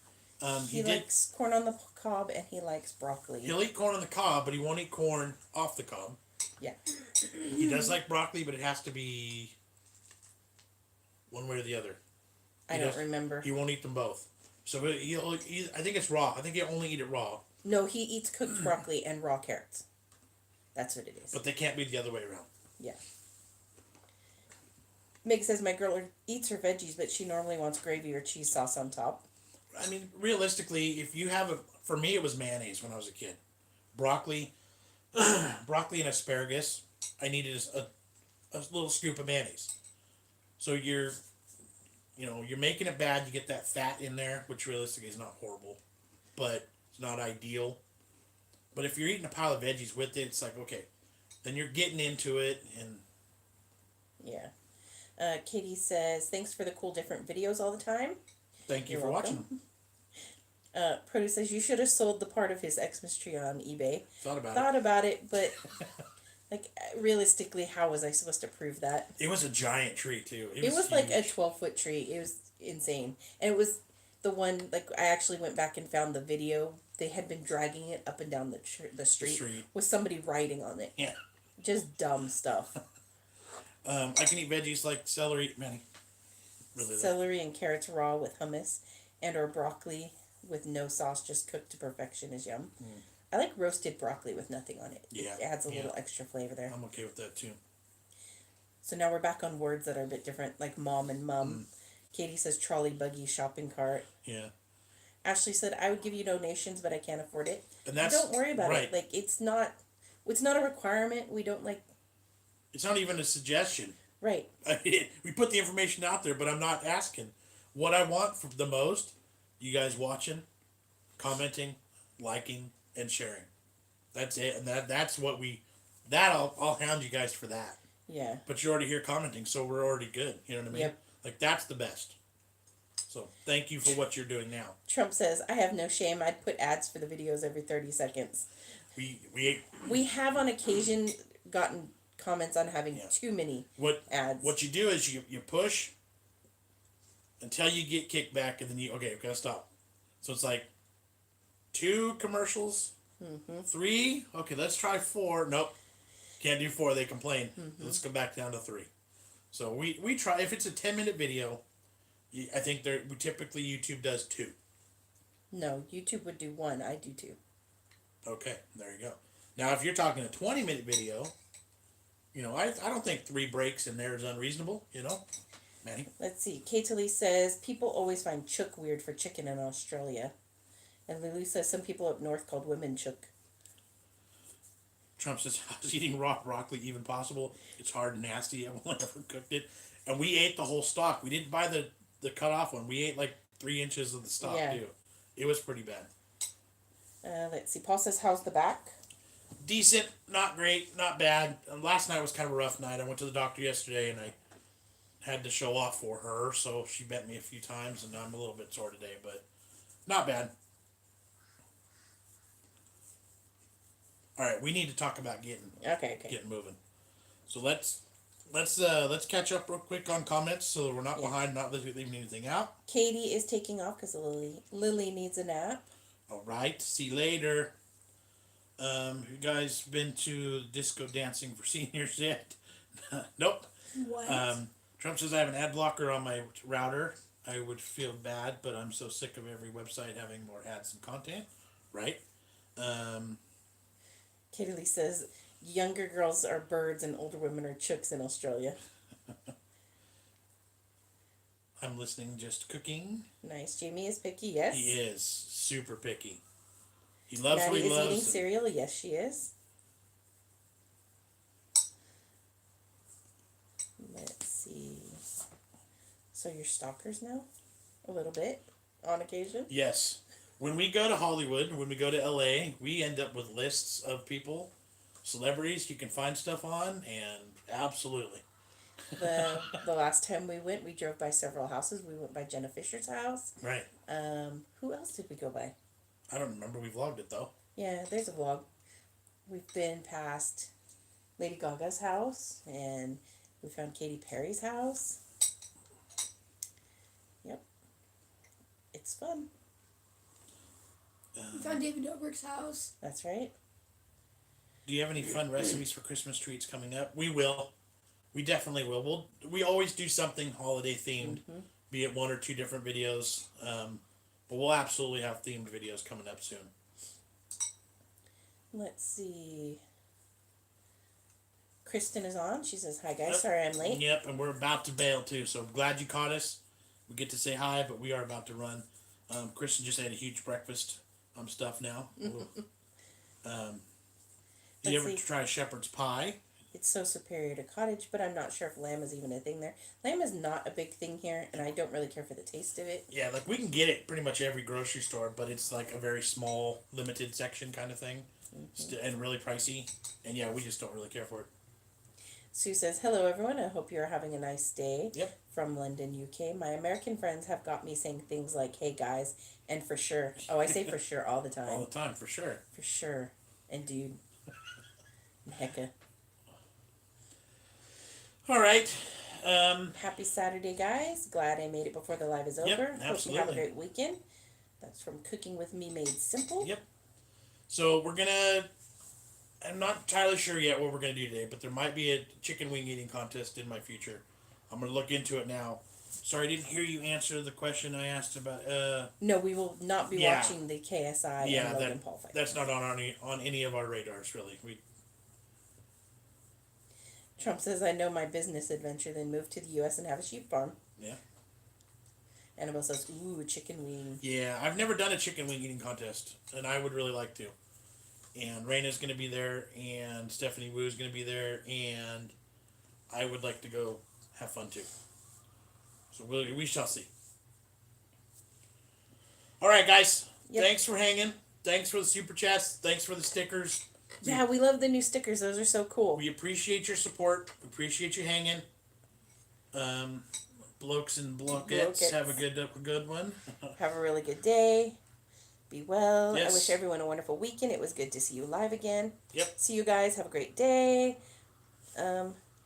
He likes corn on the cob and he likes broccoli. He'll eat corn on the cob, but he won't eat corn off the cob. Yeah. He does like broccoli, but it has to be one way or the other. I don't remember. He won't eat them both. So I think it's raw. I think he'll only eat it raw. No, he eats cooked broccoli and raw carrots. That's what it is. But they can't be the other way around. Yeah. Meg says my girl eats her veggies, but she normally wants gravy or cheese sauce on top. I mean, realistically, if you have for me, it was mayonnaise when I was a kid. Broccoli and asparagus. I needed a little scoop of mayonnaise. So you're making it bad. You get that fat in there, which realistically is not horrible, but it's not ideal. But if you're eating a pile of veggies with it, it's like, okay, then you're getting into it. And yeah. Katie says, thanks for the cool different videos all the time. Thank you for watching. Produce says, you should have sold the part of his Xmas tree on eBay. Thought about it, but like realistically, how was I supposed to prove that? It was a giant tree too. It was like a 12-foot tree. It was insane. And it was the one, like, I actually went back and found the video. They had been dragging it up and down the street with somebody riding on it. Yeah. Just dumb stuff. I can eat veggies like celery, Manny. Really Celery and carrots raw with hummus, and or broccoli with no sauce, just cooked to perfection is yum. Mm. I like roasted broccoli with nothing on it. Yeah. It adds a little extra flavor there. I'm okay with that too. So now we're back on words that are a bit different, like mom and mum. Mm. Katie says trolley, buggy, shopping cart. Yeah. Ashley said, I would give you donations, but I can't afford it. And that's, don't worry about it. Like, it's not a requirement. We don't like... It's not even a suggestion. Right. I mean, we put the information out there, but I'm not asking. What I want for the most, you guys watching, commenting, liking, and sharing. That's it. And that's what I'll hound you guys for that. Yeah. But you're already here commenting, so we're already good. You know what I mean? Yep. Like, that's the best. So, thank you for what you're doing now. Trump says, I have no shame. I'd put ads for the videos every 30 seconds. We have on occasion gotten comments on having too many ads. What you do is you push until you get kickback, and then we gotta stop. So it's like 2 commercials, 3. Okay, let's try 4. Nope, can't do 4. They complain. Let's go back down to 3. So we try. If it's a 10-minute video, I think typically YouTube does 2. No, YouTube would do 1. I do 2. Okay, there you go. Now, if you're talking a 20-minute video, I don't think 3 breaks in there is unreasonable. Manny. Let's see. Kate says people always find chook weird for chicken in Australia, and Lulu says some people up north called women chook. Trump says, how's eating raw broccoli even possible? It's hard and nasty. Everyone ever cooked it. And we ate the whole stalk. We didn't buy the cut off one. We ate like 3 inches of the stalk, too. It was pretty bad. Let's see. Paul says, how's the back? Decent. Not great. Not bad. Last night was kind of a rough night. I went to the doctor yesterday, and I had to show off for her, so she bent me a few times, and I'm a little bit sore today, but not bad. All right, we need to talk about getting moving. So let's catch up real quick on comments so that we're not behind, not leaving anything out. Katie is taking off because Lily needs a nap. All right, see you later. You guys been to disco dancing for seniors yet? Nope. What? Trump says I have an ad blocker on my router. I would feel bad, but I'm so sick of every website having more ads and content. Right? Katie Lee says younger girls are birds and older women are chooks in Australia. I'm listening, just cooking. Nice. Jamie is picky, yes. He is super picky. He loves Maddie what he is loves. eating cereal, yes she is. Let's see. So you're stalkers now? A little bit, on occasion? Yes. When we go to Hollywood, when we go to LA, we end up with lists of people, celebrities you can find stuff on, and absolutely. The last time we went, we drove by several houses. We went by Jenna Fisher's house. Right. Who else did we go by? I don't remember. We vlogged it, though. Yeah, there's a vlog. We've been past Lady Gaga's house, and we found Katy Perry's house. Yep. It's fun. We found David Dobrik's house. That's right. Do you have any fun recipes for Christmas treats coming up? We will. We definitely will. We always do something holiday themed, be it 1 or 2 different videos. But we'll absolutely have themed videos coming up soon. Let's see. Kristen is on. She says, hi guys, sorry I'm late. Yep, and we're about to bail too, so glad you caught us. We get to say hi, but we are about to run. Kristen just had a huge breakfast stuff now. You ever try shepherd's pie? It's so superior to cottage, but I'm not sure if lamb is even a thing there. Lamb is not a big thing here, and I don't really care for the taste of it. Yeah, like we can get it pretty much every grocery store, but it's like a very small, limited section kind of thing, and really pricey. And yeah, we just don't really care for it. Sue says, hello everyone, I hope you're having a nice day. Yep. From London, UK. My American friends have got me saying things like, hey guys, and for sure. Oh, I say for sure all the time. All the time, for sure. For sure. And dude. And hecka. All right. Happy Saturday, guys. Glad I made it before the live is over. Yep, absolutely. Hope you have a great weekend. That's from Cooking With Me Made Simple. Yep. So I'm not entirely sure yet what we're going to do today, but there might be a chicken wing eating contest in my future. I'm going to look into it now. Sorry, I didn't hear you answer the question I asked about. No, we will not be watching the KSI and Logan Paul fight. That's not on any of our radars, really. Trump says, I know my business adventure, then move to the U.S. and have a sheep farm. Yeah. Annabelle says, ooh, chicken wing. Yeah, I've never done a chicken wing eating contest, and I would really like to. And Raina's going to be there, and Stephanie Woo's going to be there, and I would like to go have fun too. So we shall see. All right, guys. Yep. Thanks for hanging. Thanks for the super chats. Thanks for the stickers. Yeah, we love the new stickers. Those are so cool. We appreciate your support. We appreciate you hanging. Blokes and blokettes, have a good one. Have a really good day. Be well. Yes. I wish everyone a wonderful weekend. It was good to see you live again. Yep. See you guys. Have a great day.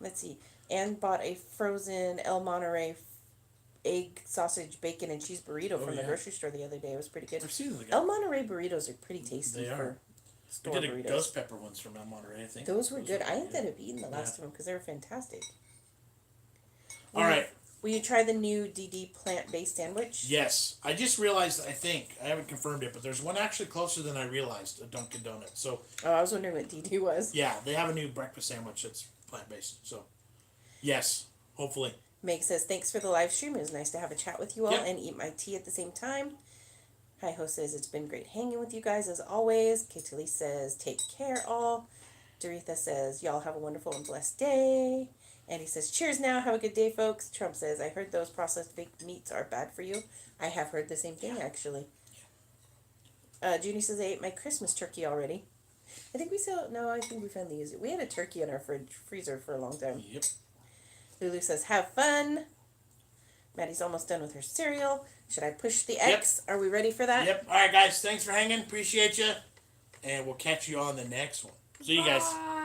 Let's see. Anne bought a frozen El Monterey egg, sausage, bacon, and cheese burrito Oh, from the yeah. grocery store the other day. It was pretty good. I've seen the El Monterey burritos are pretty tasty They are. for We store did a burritos. ghost pepper ones from El Monterey, I think. Those were good. I pretty ended up eating the last of them because they were fantastic. All right. Will you try the new DD plant-based sandwich? Yes, I just realized. I think I haven't confirmed it, but there's one actually closer than I realized. A Dunkin' Donuts. So Oh, I was wondering what DD was. yeah, they have a new breakfast sandwich that's plant based. So yes, hopefully. Meg says, thanks for the live stream. It was nice to have a chat with you all Yep. and eat my tea at the same time. Hi Ho says, it's been great hanging with you guys as always. Katie says, take care all. Doretha says, y'all have a wonderful and blessed day. Andy says, cheers now. Have a good day, folks. Trump says, I heard those processed baked meats are bad for you. I have heard the same thing, actually. Junie says, I ate my Christmas turkey already. I think we finally used it. We had a turkey in our freezer for a long time. Yep. Lulu says, have fun. Maddie's almost done with her cereal. Should I push the X? Are we ready for that? Yep. All right, guys. Thanks for hanging. Appreciate you, and we'll catch you on the next one. See you guys. Bye.